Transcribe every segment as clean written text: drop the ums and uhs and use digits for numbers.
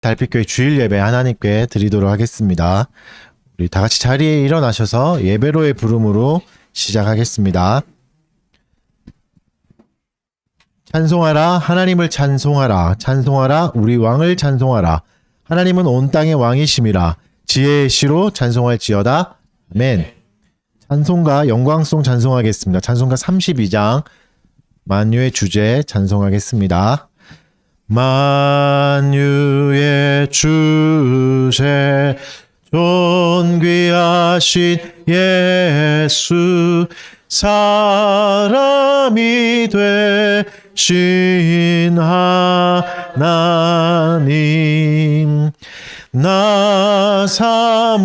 달빛교회 주일 예배 하나님께 드리도록 하겠습니다. 우리 다 같이 자리에 일어나셔서 예배로의 부름으로 시작하겠습니다. 찬송하라, 하나님을 찬송하라, 찬송하라, 우리 왕을 찬송하라. 하나님은 온 땅의 왕이심이라. 지혜의 시로 찬송할지어다. 아멘. 찬송가 영광송 찬송하겠습니다. 찬송가 32장 만유의 주제 찬송하겠습니다. 만유의 주제 존귀하신 예수 사람이 되신 하나님 나 사모하여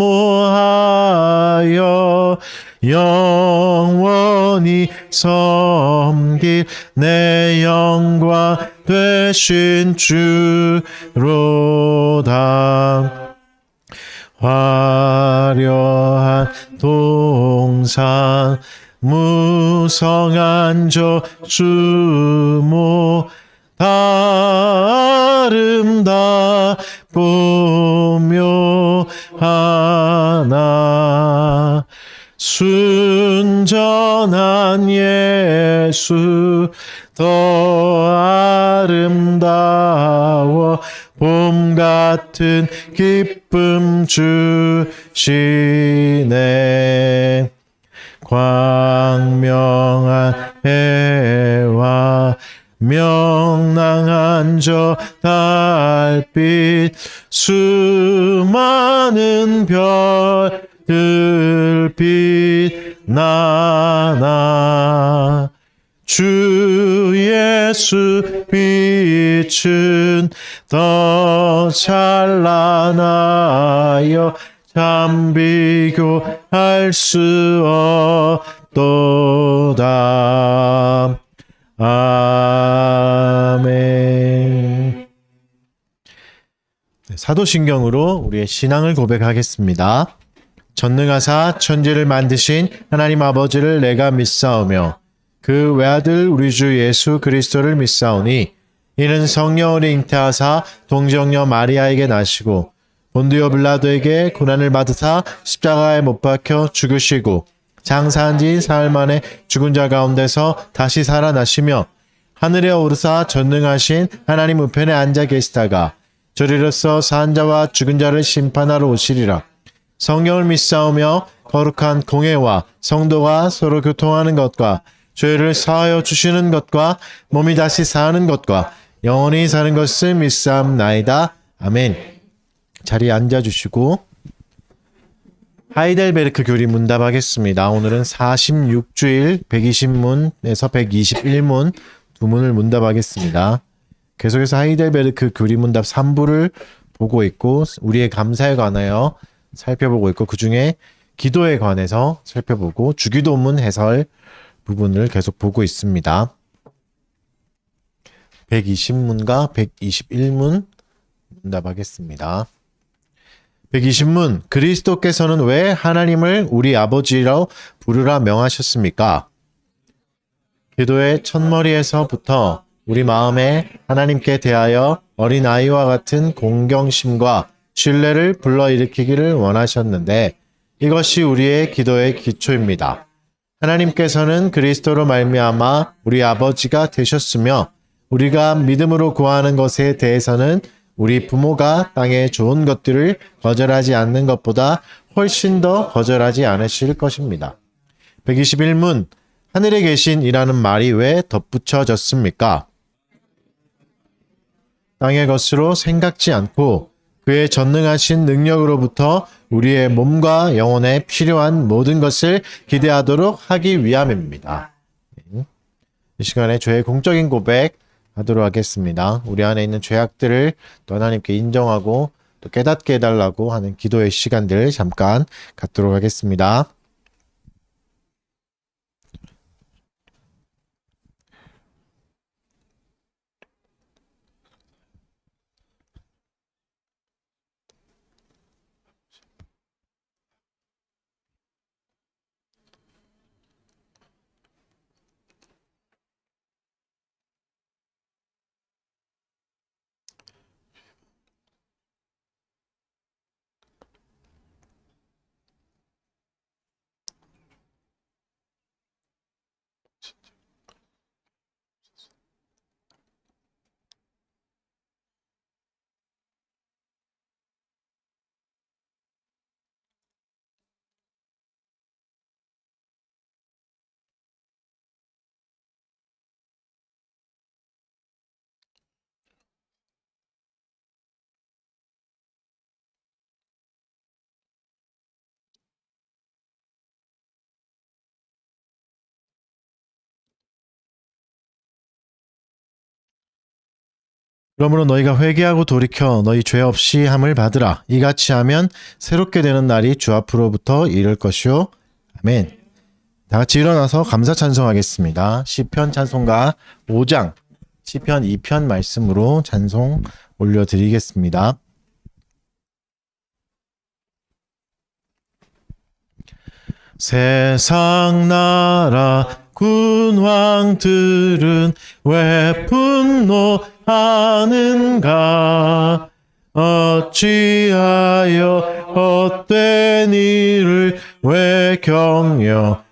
영원히 섬길 내 영광 되신 주로다. 화려한 동산 무성한 저 수모 아름다우며 하나 순전한 예수 더 아름다워 봄 같은 기쁨 주시네. 광명한 해와 명랑한 저 달빛 수많은 별들 빛나나 주 예수 빛은 더 찬란하여 참 비교할 수 없도다. 아멘. 사도신경으로 우리의 신앙을 고백하겠습니다. 전능하사 천지를 만드신 하나님 아버지를 내가 믿사오며 그 외아들 우리 주 예수 그리스도를 믿사오니 이는 성령으로 잉태하사 동정녀 마리아에게 나시고 본디오 빌라도에게 고난을 받으사 십자가에 못 박혀 죽으시고 장사한 지 사흘 만에 죽은 자 가운데서 다시 살아나시며 하늘에 오르사 전능하신 하나님 우편에 앉아 계시다가 저리로서 산 자와 죽은 자를 심판하러 오시리라. 성령을 믿사오며 거룩한 공회와 성도가 서로 교통하는 것과 죄를 사하여 주시는 것과 몸이 다시 사는 것과 영원히 사는 것을 믿사옵나이다. 아멘. 자리에 앉아주시고 하이델베르크 교리 문답하겠습니다. 오늘은 46주일 120문에서 121문 두 문을 문답하겠습니다. 계속해서 하이델베르크 교리 문답 3부를 보고 있고 우리의 감사에 관하여 살펴보고 있고 그 중에 기도에 관해서 살펴보고 주기도문 해설 부분을 계속 보고 있습니다. 120문과 121문 문답하겠습니다. 120문 그리스도께서는 왜 하나님을 우리 아버지로 부르라 명하셨습니까? 기도의 첫머리에서부터 우리 마음에 하나님께 대하여 어린아이와 같은 공경심과 신뢰를 불러일으키기를 원하셨는데 이것이 우리의 기도의 기초입니다. 하나님께서는 그리스도로 말미암아 우리 아버지가 되셨으며 우리가 믿음으로 구하는 것에 대해서는 우리 부모가 땅의 좋은 것들을 거절하지 않는 것보다 훨씬 더 거절하지 않으실 것입니다. 121문 하늘에 계신 이라는 말이 왜 덧붙여졌습니까? 땅의 것으로 생각지 않고 그의 전능하신 능력으로부터 우리의 몸과 영혼에 필요한 모든 것을 기대하도록 하기 위함입니다. 이 시간에 저의 공적인 고백 하도록 하겠습니다. 우리 안에 있는 죄악들을 또 하나님께 인정하고 또 깨닫게 해달라고 하는 기도의 시간들 잠깐 갖도록 하겠습니다. 그러므로 너희가 회개하고 돌이켜 너희 죄 없이 함을 받으라. 이같이 하면 새롭게 되는 날이 주 앞으로부터 이를 것이요. 아멘. 다 같이 일어나서 감사 찬송하겠습니다. 시편 찬송가 5장 시편 2편 말씀으로 찬송 올려드리겠습니다. 세상 나라 군왕들은 왜 분노하는가? 어찌하여 헛된 일을 왜 경영하는가?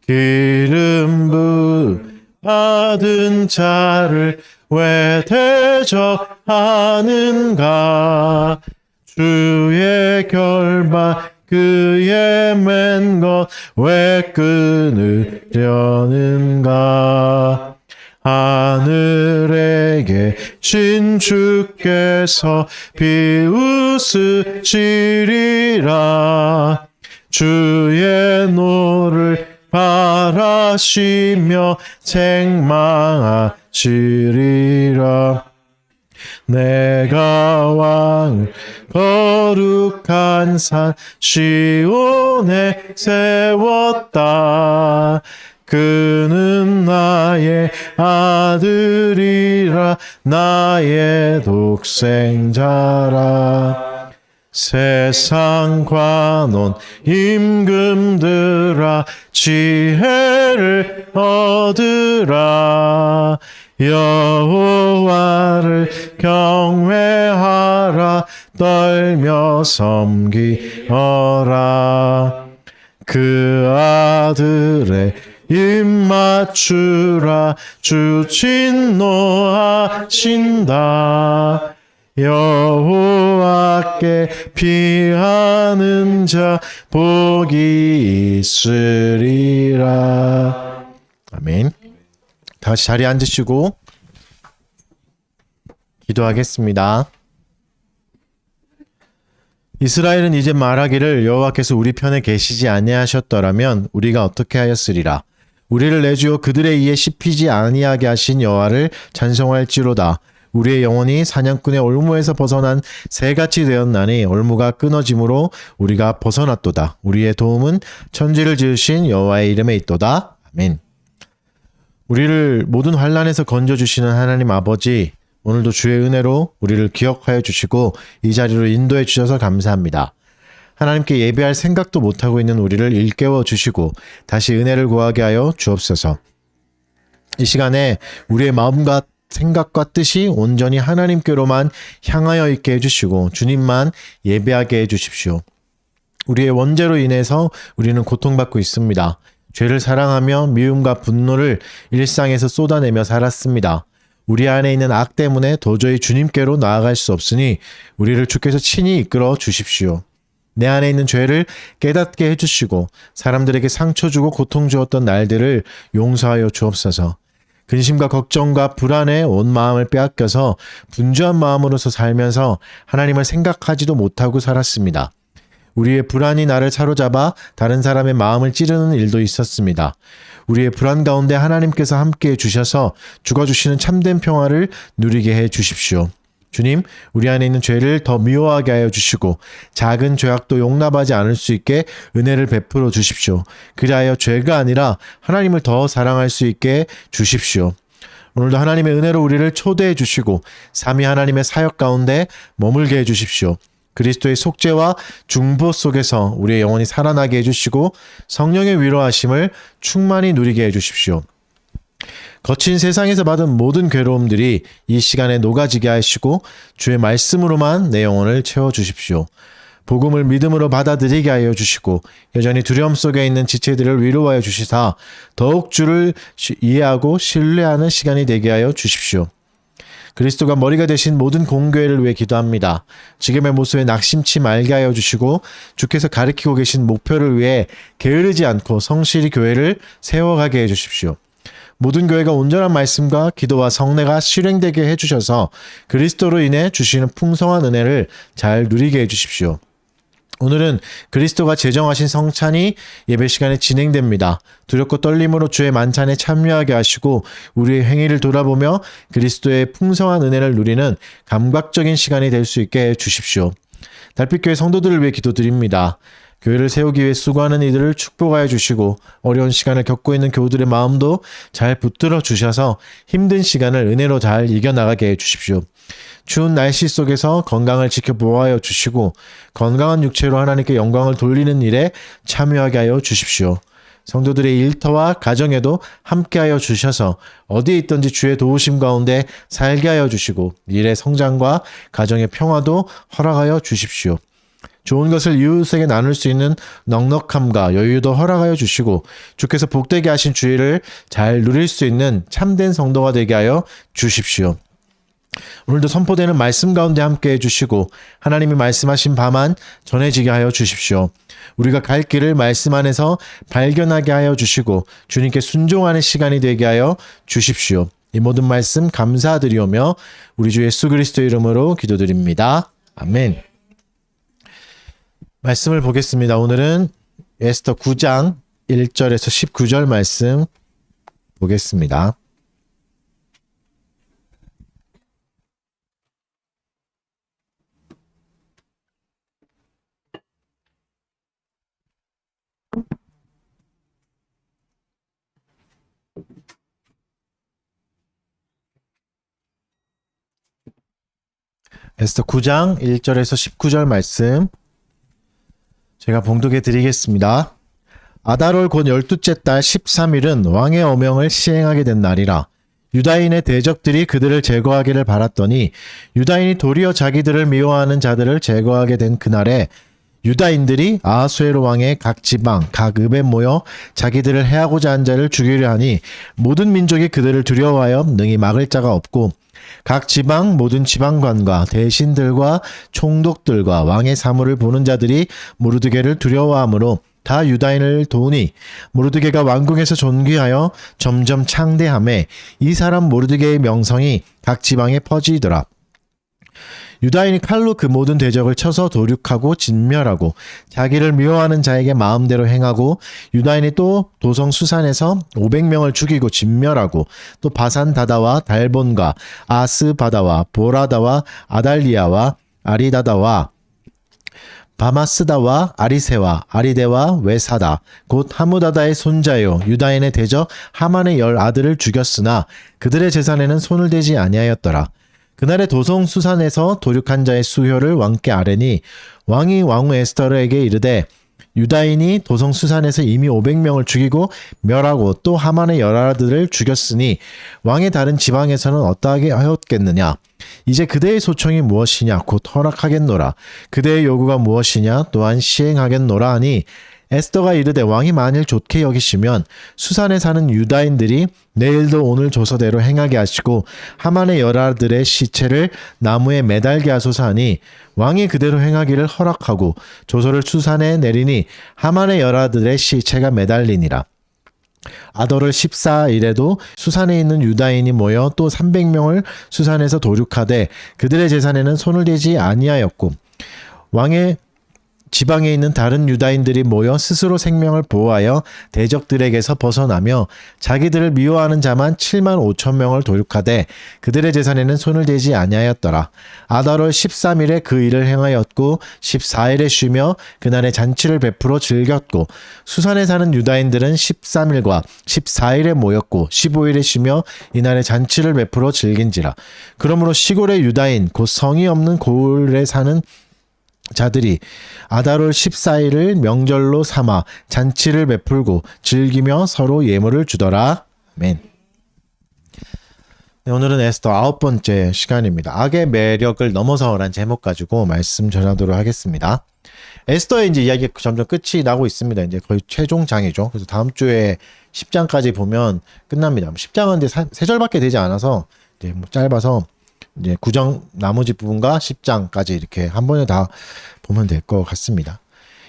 기름 받은 자를 왜 대적하는가? 주의 결박 그의 맨 것 왜 끊으려는가? 하늘에 계신 주께서 비웃으시리라. 주의 노를 바라시며 책망하시리라. 내가 왕을 거룩한 산 시온에 세웠다. 그는 나의 아들이라 나의 독생자라. 세상 관원 임금들아 지혜를 얻으라. 여호와를 경외하라. 떨며 섬기어라. 그 아들의 입 맞추라. 주 진노하신다. 여호와께 피하는 자 복이 있으리라. 아멘. 다시 자리에 앉으시고 기도하겠습니다. 이스라엘은 이제 말하기를 여호와께서 우리 편에 계시지 아니하셨더라면 우리가 어떻게 하였으리라. 우리를 내주어 그들의 이에 씹히지 아니하게 하신 여호와를 찬송할지로다. 우리의 영혼이 사냥꾼의 올무에서 벗어난 새같이 되었나니 올무가 끊어짐으로 우리가 벗어났도다. 우리의 도움은 천지를 지으신 여호와의 이름에 있도다. 아멘. 우리를 모든 환난에서 건져주시는 하나님 아버지, 오늘도 주의 은혜로 우리를 기억하여 주시고 이 자리로 인도해 주셔서 감사합니다. 하나님께 예배할 생각도 못하고 있는 우리를 일깨워 주시고 다시 은혜를 구하게 하여 주옵소서. 이 시간에 우리의 마음과 생각과 뜻이 온전히 하나님께로만 향하여 있게 해주시고 주님만 예배하게 해주십시오. 우리의 원죄로 인해서 우리는 고통받고 있습니다. 죄를 사랑하며 미움과 분노를 일상에서 쏟아내며 살았습니다. 우리 안에 있는 악 때문에 도저히 주님께로 나아갈 수 없으니 우리를 주께서 친히 이끌어 주십시오. 내 안에 있는 죄를 깨닫게 해주시고 사람들에게 상처 주고 고통 주었던 날들을 용서하여 주옵소서. 근심과 걱정과 불안에 온 마음을 빼앗겨서 분주한 마음으로서 살면서 하나님을 생각하지도 못하고 살았습니다. 우리의 불안이 나를 사로잡아 다른 사람의 마음을 찌르는 일도 있었습니다. 우리의 불안 가운데 하나님께서 함께해 주셔서 죽어주시는 참된 평화를 누리게 해 주십시오. 주님, 우리 안에 있는 죄를 더 미워하게 하여 주시고 작은 죄악도 용납하지 않을 수 있게 은혜를 베풀어 주십시오. 그리하여 죄가 아니라 하나님을 더 사랑할 수 있게 주십시오. 오늘도 하나님의 은혜로 우리를 초대해 주시고 삼위 하나님의 사역 가운데 머물게 해 주십시오. 그리스도의 속죄와 중보 속에서 우리의 영혼이 살아나게 해주시고 성령의 위로하심을 충만히 누리게 해주십시오. 거친 세상에서 받은 모든 괴로움들이 이 시간에 녹아지게 하시고 주의 말씀으로만 내 영혼을 채워주십시오. 복음을 믿음으로 받아들이게 하여 주시고 여전히 두려움 속에 있는 지체들을 위로하여 주시사 더욱 주를 이해하고 신뢰하는 시간이 되게 하여 주십시오. 그리스도가 머리가 되신 모든 공교회를 위해 기도합니다. 지금의 모습에 낙심치 말게 하여 주시고 주께서 가리키고 계신 목표를 위해 게으르지 않고 성실히 교회를 세워가게 해주십시오. 모든 교회가 온전한 말씀과 기도와 성례가 실행되게 해주셔서 그리스도로 인해 주시는 풍성한 은혜를 잘 누리게 해주십시오. 오늘은 그리스도가 제정하신 성찬이 예배 시간에 진행됩니다. 두렵고 떨림으로 주의 만찬에 참여하게 하시고 우리의 행위를 돌아보며 그리스도의 풍성한 은혜를 누리는 감각적인 시간이 될 수 있게 해 주십시오. 달빛교회 성도들을 위해 기도드립니다. 교회를 세우기 위해 수고하는 이들을 축복하여 주시고 어려운 시간을 겪고 있는 교우들의 마음도 잘 붙들어 주셔서 힘든 시간을 은혜로 잘 이겨나가게 해 주십시오. 추운 날씨 속에서 건강을 지켜 보호하여 주시고 건강한 육체로 하나님께 영광을 돌리는 일에 참여하게 하여 주십시오. 성도들의 일터와 가정에도 함께하여 주셔서 어디에 있든지 주의 도우심 가운데 살게 하여 주시고 일의 성장과 가정의 평화도 허락하여 주십시오. 좋은 것을 이웃에게 나눌 수 있는 넉넉함과 여유도 허락하여 주시고 주께서 복되게 하신 주의를 잘 누릴 수 있는 참된 성도가 되게 하여 주십시오. 오늘도 선포되는 말씀 가운데 함께 해주시고 하나님이 말씀하신 바만 전해지게 하여 주십시오. 우리가 갈 길을 말씀 안에서 발견하게 하여 주시고 주님께 순종하는 시간이 되게 하여 주십시오. 이 모든 말씀 감사드리오며 우리 주 예수 그리스도 이름으로 기도드립니다. 아멘. 말씀을 보겠습니다. 오늘은 에스더 9장 1절에서 19절 말씀 보겠습니다. 에스더 9장 1절에서 19절 말씀 제가 봉독해 드리겠습니다. 아달월 곧 12째 달 13일은 왕의 어명을 시행하게 된 날이라. 유다인의 대적들이 그들을 제거하기를 바랐더니 유다인이 도리어 자기들을 미워하는 자들을 제거하게 된 그날에 유다인들이 아하수에로 왕의 각 지방, 각 읍에 모여 자기들을 해하고자 한 자를 죽이려 하니 모든 민족이 그들을 두려워하여 능히 막을 자가 없고 각 지방 모든 지방관과 대신들과 총독들과 왕의 사물을 보는 자들이 모르드게를 두려워하므로 다 유다인을 도우니 모르드게가 왕궁에서 존귀하여 점점 창대하매 이 사람 모르드게의 명성이 각 지방에 퍼지더라. 유다인이 칼로 그 모든 대적을 쳐서 도륙하고 진멸하고 자기를 미워하는 자에게 마음대로 행하고 유다인이 또 도성 수산에서 500명을 죽이고 진멸하고 또 바산 다다와 달본과 아스 바다와 보라다와 아달리아와 아리다다와 바마스다와 아리세와 아리데와 외사다 곧 하무다다의 손자요 유다인의 대적 하만의 10 아들을 죽였으나 그들의 재산에는 손을 대지 아니하였더라. 그날의 도성 수산에서 도륙한 자의 수효를 왕께 아뢰니 왕이 왕후 에스더에게 이르되 유다인이 도성 수산에서 이미 500명을 죽이고 멸하고 또 하만의 10 아들을 죽였으니 왕의 다른 지방에서는 어떠하게 하였겠느냐. 이제 그대의 소청이 무엇이냐 곧 허락하겠노라. 그대의 요구가 무엇이냐 또한 시행하겠노라 하니 에스더가 이르되 왕이 만일 좋게 여기시면 수산에 사는 유다인들이 내일도 오늘 조서대로 행하게 하시고 하만의 10 아들의 시체를 나무에 매달게 하소서 하니 왕이 그대로 행하기를 허락하고 조서를 수산에 내리니 하만의 10 아들의 시체가 매달리니라. 아달월 14일에도 수산에 있는 유다인이 모여 또 300명을 수산에서 도륙하되 그들의 재산에는 손을 대지 아니하였고 왕의 지방에 있는 다른 유다인들이 모여 스스로 생명을 보호하여 대적들에게서 벗어나며 자기들을 미워하는 자만 7만 5천 명을 도륙하되 그들의 재산에는 손을 대지 아니하였더라. 아달월 13일에 그 일을 행하였고 14일에 쉬며 그날에 잔치를 베풀어 즐겼고 수산에 사는 유다인들은 13일과 14일에 모였고 15일에 쉬며 이날에 잔치를 베풀어 즐긴지라. 그러므로 시골의 유다인 곧 성이 없는 고을에 사는 자들이 아달월 14일을 명절로 삼아 잔치를 베풀고 즐기며 서로 예물을 주더라. 아멘. 네, 오늘은 에스더 9번째 시간입니다. 악의 매력을 넘어서라는 제목 가지고 말씀 전하도록 하겠습니다. 에스더의 이제 이야기 점점 끝이 나고 있습니다. 이제 거의 최종장이죠. 그래서 다음 주에 10장까지 보면 끝납니다. 10장은 이제 3절밖에 되지 않아서 이제 뭐 짧아서 이제 9장 나머지 부분과 10장까지 이렇게 한 번에 다 보면 될 것 같습니다.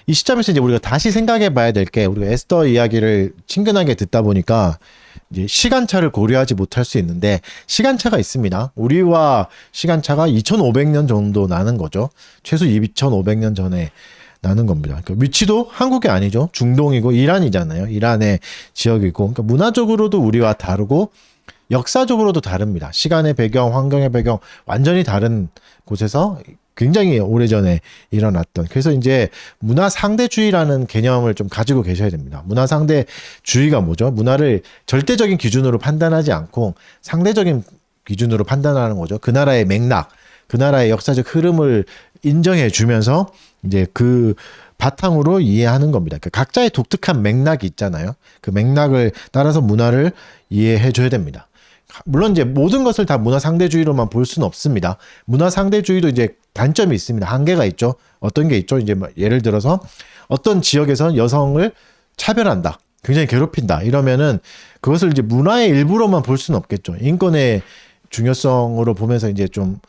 이 시점에서 이제 우리가 다시 생각해 봐야 될 게 우리가 에스더 이야기를 친근하게 듣다 보니까 이제 시간차를 고려하지 못할 수 있는데 시간차가 있습니다. 우리와 시간차가 2500년 정도 나는 거죠. 최소 2500년 전에 나는 겁니다. 그러니까 위치도 한국이 아니죠. 중동이고 이란이잖아요. 이란의 지역이고, 그러니까 문화적으로도 우리와 다르고 역사적으로도 다릅니다. 시간의 배경, 환경의 배경 완전히 다른 곳에서 굉장히 오래전에 일어났던. 그래서 이제 문화 상대주의라는 개념을 좀 가지고 계셔야 됩니다. 문화 상대주의가 뭐죠? 문화를 절대적인 기준으로 판단하지 않고 상대적인 기준으로 판단하는 거죠. 그 나라의 맥락, 그 나라의 역사적 흐름을 인정해 주면서 이제 그 바탕으로 이해하는 겁니다. 그러니까 각자의 독특한 맥락이 있잖아요. 그 맥락을 따라서 문화를 이해해 줘야 됩니다. 물론 이제 모든 것을 다 문화 상대주의로만 볼 수는 없습니다. 문화 상대주의도 이제 단점이 있습니다. 한계가 있죠. 어떤 게 있죠? 이제 예를 들어서 어떤 지역에서 여성을 차별한다. 굉장히 괴롭힌다. 이러면은 그것을 이제 문화의 일부로만 볼 수는 없겠죠. 인권의 중요성으로 보면서 이제 좀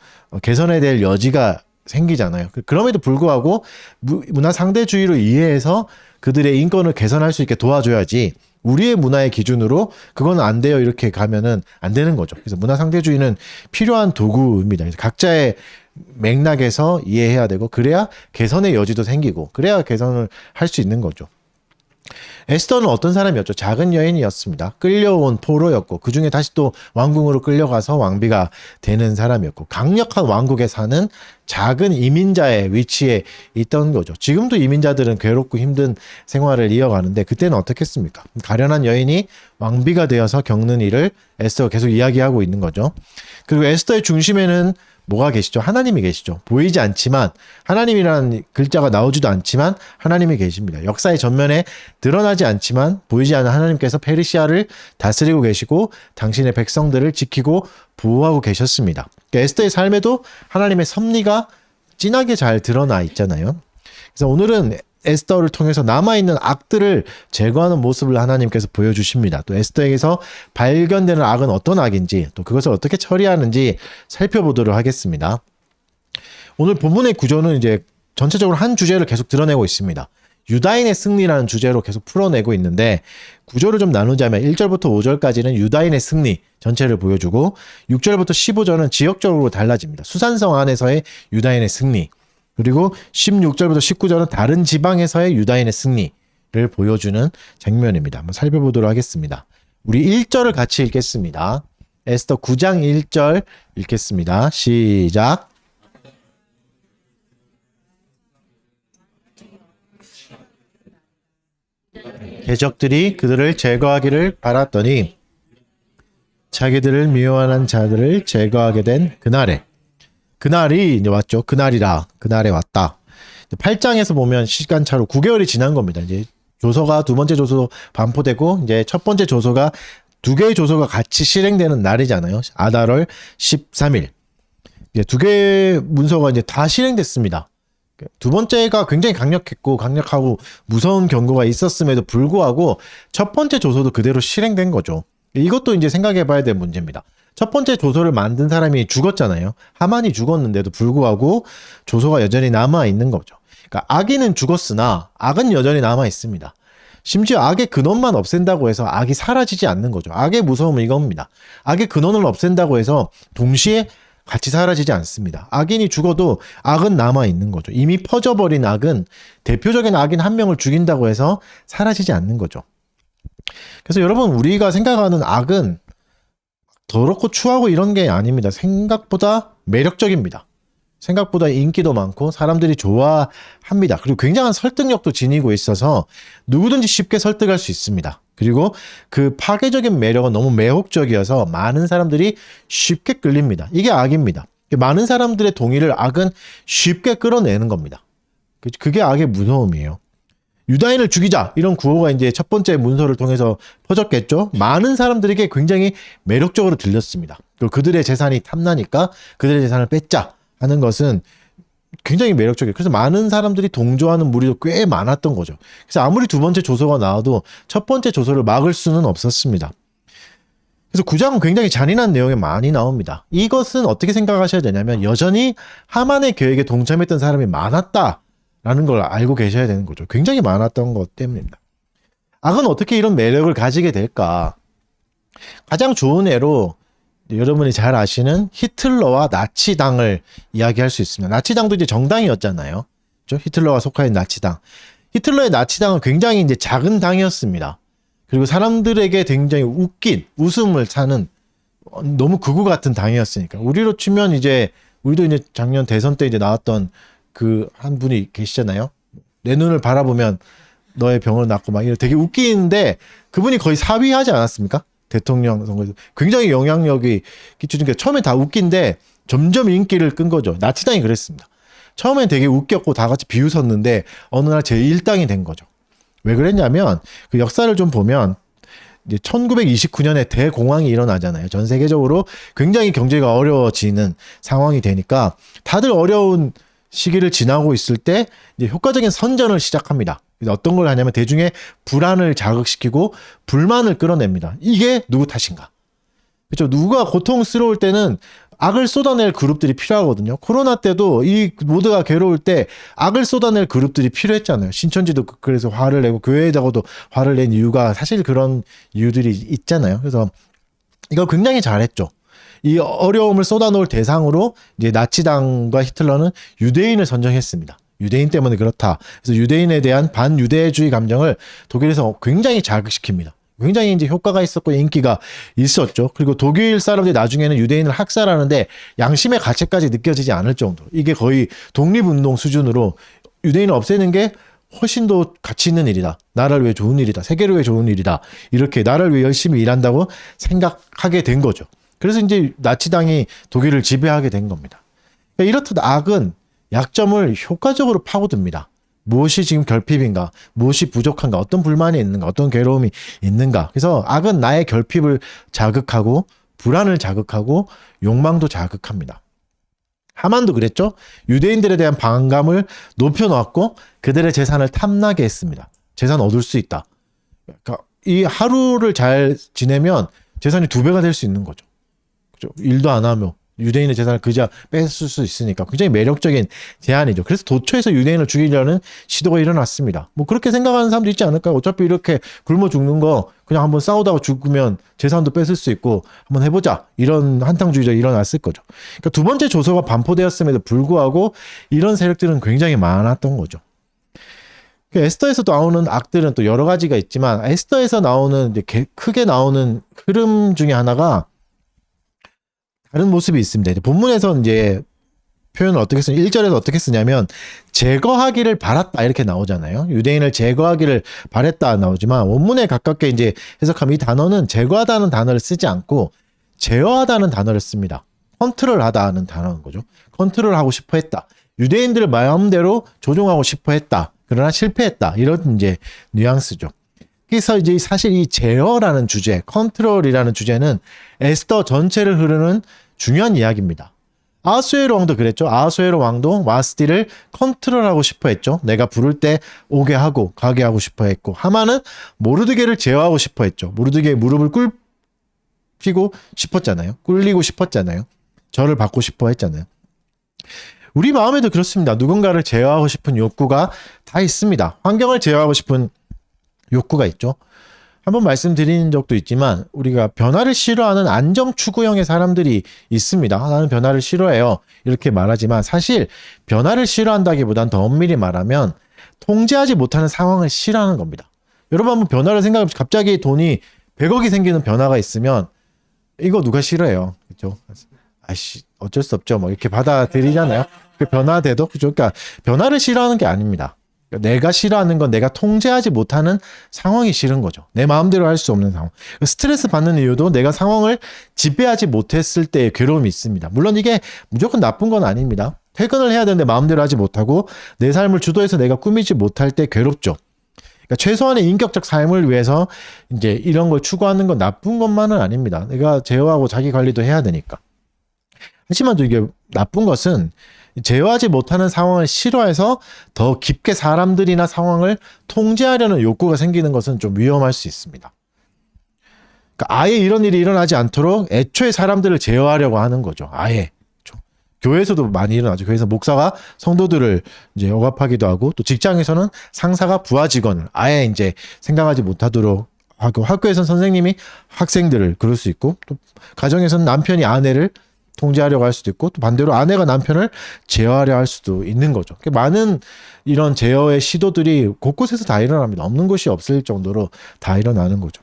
개선해야 될 여지가 생기잖아요. 그럼에도 불구하고 문화 상대주의로 이해해서 그들의 인권을 개선할 수 있게 도와줘야지, 우리의 문화의 기준으로 그건 안 돼요 이렇게 가면은 안 되는 거죠. 그래서 문화 상대주의는 필요한 도구입니다. 그래서 각자의 맥락에서 이해해야 되고, 그래야 개선의 여지도 생기고, 그래야 개선을 할 수 있는 거죠. 에스더는 어떤 사람이었죠? 작은 여인이었습니다. 끌려온 포로였고, 그 중에 다시 또 왕궁으로 끌려가서 왕비가 되는 사람이었고, 강력한 왕국에 사는 작은 이민자의 위치에 있던 거죠. 지금도 이민자들은 괴롭고 힘든 생활을 이어가는데, 그때는 어떻겠습니까? 가련한 여인이 왕비가 되어서 겪는 일을 에스더가 계속 이야기하고 있는 거죠. 그리고 에스더의 중심에는 뭐가 계시죠? 하나님이 계시죠. 보이지 않지만, 하나님이라는 글자가 나오지도 않지만 하나님이 계십니다. 역사의 전면에 드러나지 않지만 보이지 않는 하나님께서 페르시아를 다스리고 계시고 당신의 백성들을 지키고 보호하고 계셨습니다. 그러니까 에스더의 삶에도 하나님의 섭리가 진하게 잘 드러나 있잖아요. 그래서 오늘은 에스더를 통해서 남아있는 악들을 제거하는 모습을 하나님께서 보여주십니다. 또 에스더에게서 발견되는 악은 어떤 악인지, 또 그것을 어떻게 처리하는지 살펴보도록 하겠습니다. 오늘 본문의 구조는 이제 전체적으로 한 주제를 계속 드러내고 있습니다. 유다인의 승리라는 주제로 계속 풀어내고 있는데, 구조를 좀 나누자면 1절부터 5절까지는 유다인의 승리 전체를 보여주고, 6절부터 15절은 지역적으로 달라집니다. 수산성 안에서의 유다인의 승리, 그리고 16절부터 19절은 다른 지방에서의 유다인의 승리를 보여주는 장면입니다. 한번 살펴보도록 하겠습니다. 우리 1절을 같이 읽겠습니다. 에스더 9장 1절 읽겠습니다. 시작. 대적들이 그들을 제거하기를 바랐더니 자기들을 미워하는 자들을 제거하게 된 그날에, 그날이 이제 왔죠. 그날이라, 그날에 왔다. 8장에서 보면 시간차로 9개월이 지난 겁니다. 이제 조서가 두 번째 조서 반포되고, 이제 첫 번째 조서가 두 개의 조서가 같이 실행되는 날이잖아요. 아달월 13일. 이제 두 개의 문서가 이제 다 실행됐습니다. 두 번째가 굉장히 강력하고 무서운 경고가 있었음에도 불구하고 첫 번째 조서도 그대로 실행된 거죠. 이것도 이제 생각해 봐야 될 문제입니다. 첫 번째 조서를 만든 사람이 죽었잖아요. 하만이 죽었는데도 불구하고 조서가 여전히 남아 있는 거죠. 그러니까 악인은 죽었으나 악은 여전히 남아 있습니다. 심지어 악의 근원만 없앤다고 해서 악이 사라지지 않는 거죠. 악의 무서움은 이겁니다. 악의 근원을 없앤다고 해서 동시에 같이 사라지지 않습니다. 악인이 죽어도 악은 남아 있는 거죠. 이미 퍼져버린 악은, 대표적인 악인 한 명을 죽인다고 해서 사라지지 않는 거죠. 그래서 여러분, 우리가 생각하는 악은 더럽고 추하고 이런 게 아닙니다. 생각보다 매력적입니다. 생각보다 인기도 많고 사람들이 좋아합니다. 그리고 굉장한 설득력도 지니고 있어서 누구든지 쉽게 설득할 수 있습니다. 그리고 그 파괴적인 매력은 너무 매혹적이어서 많은 사람들이 쉽게 끌립니다. 이게 악입니다. 많은 사람들의 동의를 악은 쉽게 끌어내는 겁니다. 그게 악의 무서움이에요. 유다인을 죽이자, 이런 구호가 이제 첫 번째 문서를 통해서 퍼졌겠죠. 많은 사람들에게 굉장히 매력적으로 들렸습니다. 그리고 그들의 재산이 탐나니까 그들의 재산을 뺏자 하는 것은 굉장히 매력적이에요. 그래서 많은 사람들이 동조하는 무리도 꽤 많았던 거죠. 그래서 아무리 두 번째 조서가 나와도 첫 번째 조서를 막을 수는 없었습니다. 그래서 9장은 굉장히 잔인한 내용이 많이 나옵니다. 이것은 어떻게 생각하셔야 되냐면, 여전히 하만의 계획에 동참했던 사람이 많았다라는 걸 알고 계셔야 되는 거죠. 굉장히 많았던 것 때문입니다. 악은 어떻게 이런 매력을 가지게 될까? 가장 좋은 예로 여러분이 잘 아시는 히틀러와 나치당을 이야기할 수 있습니다. 나치당도 이제 정당이었잖아요. 히틀러가 속하는 나치당. 히틀러의 나치당은 굉장히 이제 작은 당이었습니다. 그리고 사람들에게 굉장히 웃음을 사는 너무 극우 같은 당이었으니까. 우리로 치면 이제 우리도 이제 작년 대선 때 이제 나왔던 그 한 분이 계시잖아요. 내 눈을 바라보면 너의 병을 낫고 막 이런 되게 웃기는데 그분이 거의 4위 하지 않았습니까? 대통령 선거에서 굉장히 영향력이 끼치니까 처음에 다 웃긴데 점점 인기를 끈 거죠. 나치당이 그랬습니다. 처음엔 되게 웃겼고 다 같이 비웃었는데 어느 날 제1당이 된 거죠. 왜 그랬냐면 그 역사를 좀 보면 이제 1929년에 대공황이 일어나잖아요. 전 세계적으로 굉장히 경제가 어려워지는 상황이 되니까 다들 어려운 시기를 지나고 있을 때 이제 효과적인 선전을 시작합니다. 어떤 걸 하냐면 대중의 불안을 자극시키고 불만을 끌어냅니다. 이게 누구 탓인가? 그렇죠. 누가 고통스러울 때는 악을 쏟아낼 그룹들이 필요하거든요. 코로나 때도 이 모두가 괴로울 때 악을 쏟아낼 그룹들이 필요했잖아요. 신천지도 그래서 화를 내고 교회에다가도 화를 낸 이유가 사실 그런 이유들이 있잖아요. 그래서 이걸 굉장히 잘했죠. 이 어려움을 쏟아놓을 대상으로 이제 나치당과 히틀러는 유대인을 선정했습니다. 유대인 때문에 그렇다. 그래서 유대인에 대한 반유대주의 감정을 독일에서 굉장히 자극시킵니다. 굉장히 이제 효과가 있었고 인기가 있었죠. 그리고 독일 사람들이 나중에는 유대인을 학살하는데 양심의 가책까지 느껴지지 않을 정도로 이게 거의 독립운동 수준으로 유대인을 없애는 게 훨씬 더 가치 있는 일이다. 나라를 위해 좋은 일이다. 세계를 위해 좋은 일이다. 이렇게 나라를 위해 열심히 일한다고 생각하게 된 거죠. 그래서 이제 나치당이 독일을 지배하게 된 겁니다. 그러니까 이렇듯 악은 약점을 효과적으로 파고듭니다. 무엇이 지금 결핍인가? 무엇이 부족한가? 어떤 불만이 있는가? 어떤 괴로움이 있는가? 그래서 악은 나의 결핍을 자극하고 불안을 자극하고 욕망도 자극합니다. 하만도 그랬죠? 유대인들에 대한 반감을 높여놓았고 그들의 재산을 탐나게 했습니다. 재산 얻을 수 있다. 그러니까 이 하루를 잘 지내면 재산이 2배가 될 수 있는 거죠. 그죠? 일도 안 하며 유대인의 재산을 그저 뺏을 수 있으니까 굉장히 매력적인 제안이죠. 그래서 도처에서 유대인을 죽이려는 시도가 일어났습니다. 뭐 그렇게 생각하는 사람도 있지 않을까요? 어차피 이렇게 굶어 죽는 거 그냥 한번 싸우다가 죽으면 재산도 뺏을 수 있고 한번 해보자. 이런 한탕주의자 일어났을 거죠. 그러니까 두 번째 조서가 반포되었음에도 불구하고 이런 세력들은 굉장히 많았던 거죠. 에스더에서 나오는 악들은 또 여러 가지가 있지만 에스더에서 나오는 이제 크게 나오는 흐름 중에 하나가 다른 모습이 있습니다. 본문에서 이제 표현을 어떻게 쓰냐, 1절에서 어떻게 쓰냐면 제거하기를 바랐다 이렇게 나오잖아요. 유대인을 제거하기를 바랬다 나오지만 원문에 가깝게 이제 해석하면 이 단어는 제거하다는 단어를 쓰지 않고 제어하다는 단어를 씁니다. 컨트롤하다는 단어인 거죠. 컨트롤하고 싶어 했다. 유대인들을 마음대로 조종하고 싶어 했다. 그러나 실패했다. 이런 이제 뉘앙스죠. 그래서 이제 사실 이 제어라는 주제, 컨트롤이라는 주제는 에스더 전체를 흐르는 중요한 이야기입니다. 아하수에로 왕도 그랬죠. 아하수에로 왕도 와스티를 컨트롤하고 싶어 했죠. 내가 부를 때 오게 하고 가게 하고 싶어 했고 하만은 모르드게를 제어하고 싶어 했죠. 모르드게의 무릎을 꿇히고 싶었잖아요. 꿇리고 싶었잖아요. 절을 받고 싶어 했잖아요. 우리 마음에도 그렇습니다. 누군가를 제어하고 싶은 욕구가 다 있습니다. 환경을 제어하고 싶은 욕구가 있죠. 한번 말씀드린 적도 있지만 우리가 변화를 싫어하는 안정 추구형의 사람들이 있습니다. 나는 변화를 싫어해요. 이렇게 말하지만 사실 변화를 싫어한다기보단 더 엄밀히 말하면 통제하지 못하는 상황을 싫어하는 겁니다. 여러분 한번 변화를 생각해보시면 갑자기 돈이 100억이 생기는 변화가 있으면 이거 누가 싫어해요. 그렇죠? 아씨 어쩔 수 없죠. 뭐 이렇게 받아들이잖아요. 그 변화돼도 그죠? 그러니까 변화를 싫어하는 게 아닙니다. 내가 싫어하는 건 내가 통제하지 못하는 상황이 싫은 거죠. 내 마음대로 할 수 없는 상황. 스트레스 받는 이유도 내가 상황을 지배하지 못했을 때의 괴로움이 있습니다. 물론 이게 무조건 나쁜 건 아닙니다. 퇴근을 해야 되는데 마음대로 하지 못하고 내 삶을 주도해서 내가 꾸미지 못할 때 괴롭죠. 그러니까 최소한의 인격적 삶을 위해서 이제 이런 걸 추구하는 건 나쁜 것만은 아닙니다. 내가 제어하고 자기 관리도 해야 되니까. 하지만 또 이게 나쁜 것은 제어하지 못하는 상황을 싫어해서 더 깊게 사람들이나 상황을 통제하려는 욕구가 생기는 것은 좀 위험할 수 있습니다. 그러니까 아예 이런 일이 일어나지 않도록 애초에 사람들을 제어하려고 하는 거죠. 아예. 교회에서도 많이 일어나죠. 교회에서 목사가 성도들을 이제 억압하기도 하고 또 직장에서는 상사가 부하 직원을 아예 이제 생각하지 못하도록 하고 학교에서는 선생님이 학생들을 그럴 수 있고 또 가정에서는 남편이 아내를 통제하려고 할 수도 있고 또 반대로 아내가 남편을 제어하려 할 수도 있는 거죠. 많은 이런 제어의 시도들이 곳곳에서 다 일어납니다. 없는 곳이 없을 정도로 다 일어나는 거죠.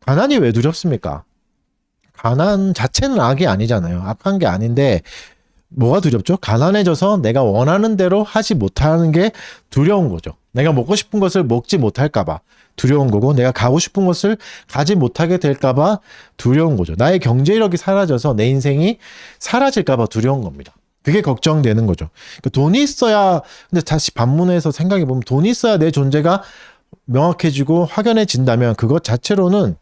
가난이 왜 두렵습니까? 가난 자체는 악이 아니잖아요. 악한 게 아닌데 뭐가 두렵죠? 가난해져서 내가 원하는 대로 하지 못하는 게 두려운 거죠. 내가 먹고 싶은 것을 먹지 못할까 봐 두려운 거고 내가 가고 싶은 것을 가지 못하게 될까 봐 두려운 거죠. 나의 경제력이 사라져서 내 인생이 사라질까 봐 두려운 겁니다. 그게 걱정되는 거죠. 그러니까 돈이 있어야, 근데 다시 반문해서 생각해 보면 돈이 있어야 내 존재가 명확해지고 확연해진다면 그것 자체로는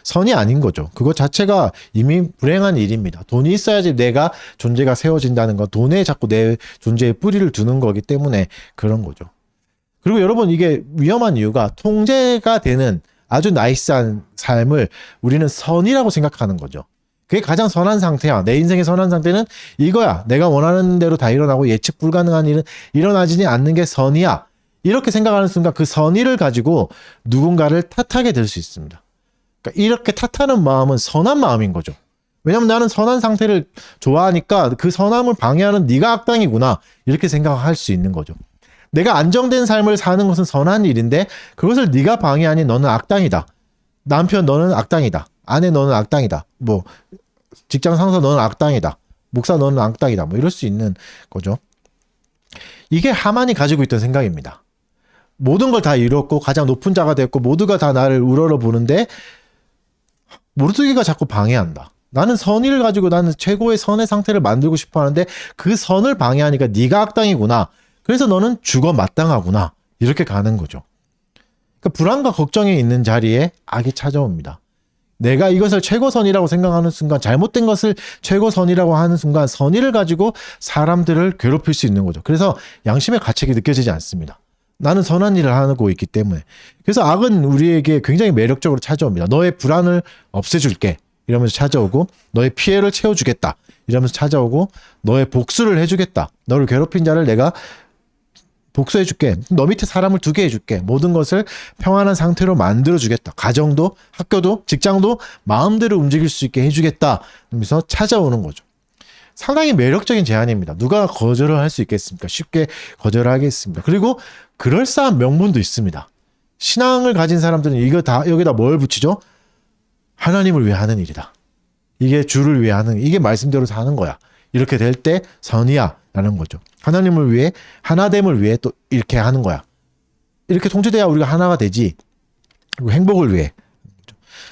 선이 아닌 거죠. 그것 자체가 이미 불행한 일입니다. 돈이 있어야지 내가 존재가 세워진다는 건 돈에 자꾸 내 존재의 뿌리를 두는 거기 때문에 그런 거죠. 그리고 여러분 이게 위험한 이유가 통제가 되는 아주 나이스한 삶을 우리는 선이라고 생각하는 거죠. 그게 가장 선한 상태야. 내 인생의 선한 상태는 이거야. 내가 원하는 대로 다 일어나고 예측 불가능한 일은 일어나지 않는 게 선이야. 이렇게 생각하는 순간 그 선의를 가지고 누군가를 탓하게 될 수 있습니다. 그러니까 이렇게 탓하는 마음은 선한 마음인 거죠. 왜냐면 나는 선한 상태를 좋아하니까 그 선함을 방해하는 네가 악당이구나. 이렇게 생각할 수 있는 거죠. 내가 안정된 삶을 사는 것은 선한 일인데 그것을 네가 방해하니 너는 악당이다. 남편 너는 악당이다. 아내 너는 악당이다. 뭐 직장 상사 너는 악당이다. 목사 너는 악당이다. 뭐 이럴 수 있는 거죠. 이게 하만이 가지고 있던 생각입니다. 모든 걸 다 이뤘고 가장 높은 자가 됐고 모두가 다 나를 우러러 보는데 모르드게가 자꾸 방해한다. 나는 선의를 가지고 나는 최고의 선의 상태를 만들고 싶어 하는데 그 선을 방해하니까 네가 악당이구나. 그래서 너는 죽어 마땅하구나. 이렇게 가는 거죠. 그러니까 불안과 걱정이 있는 자리에 악이 찾아옵니다. 내가 이것을 최고선이라고 생각하는 순간 잘못된 것을 최고선이라고 하는 순간 선의를 가지고 사람들을 괴롭힐 수 있는 거죠. 그래서 양심의 가책이 느껴지지 않습니다. 나는 선한 일을 하고 있기 때문에. 그래서 악은 우리에게 굉장히 매력적으로 찾아옵니다. 너의 불안을 없애줄게 이러면서 찾아오고 너의 피해를 채워주겠다 이러면서 찾아오고 너의 복수를 해주겠다. 너를 괴롭힌 자를 내가 복수해줄게. 너 밑에 사람을 두게 해줄게. 모든 것을 평안한 상태로 만들어주겠다. 가정도 학교도 직장도 마음대로 움직일 수 있게 해주겠다. 그러면서 찾아오는 거죠. 상당히 매력적인 제안입니다. 누가 거절을 할 수 있겠습니까? 쉽게 거절하겠습니다. 그리고 그럴싸한 명분도 있습니다. 신앙을 가진 사람들은 이거 다 여기다 뭘 붙이죠? 하나님을 위해 하는 일이다. 이게 주를 위해 하는, 이게 말씀대로 사는 거야. 이렇게 될 때 선이야 라는 거죠. 하나님을 위해, 하나됨을 위해 또 이렇게 하는 거야. 이렇게 통제돼야 우리가 하나가 되지. 그리고 행복을 위해.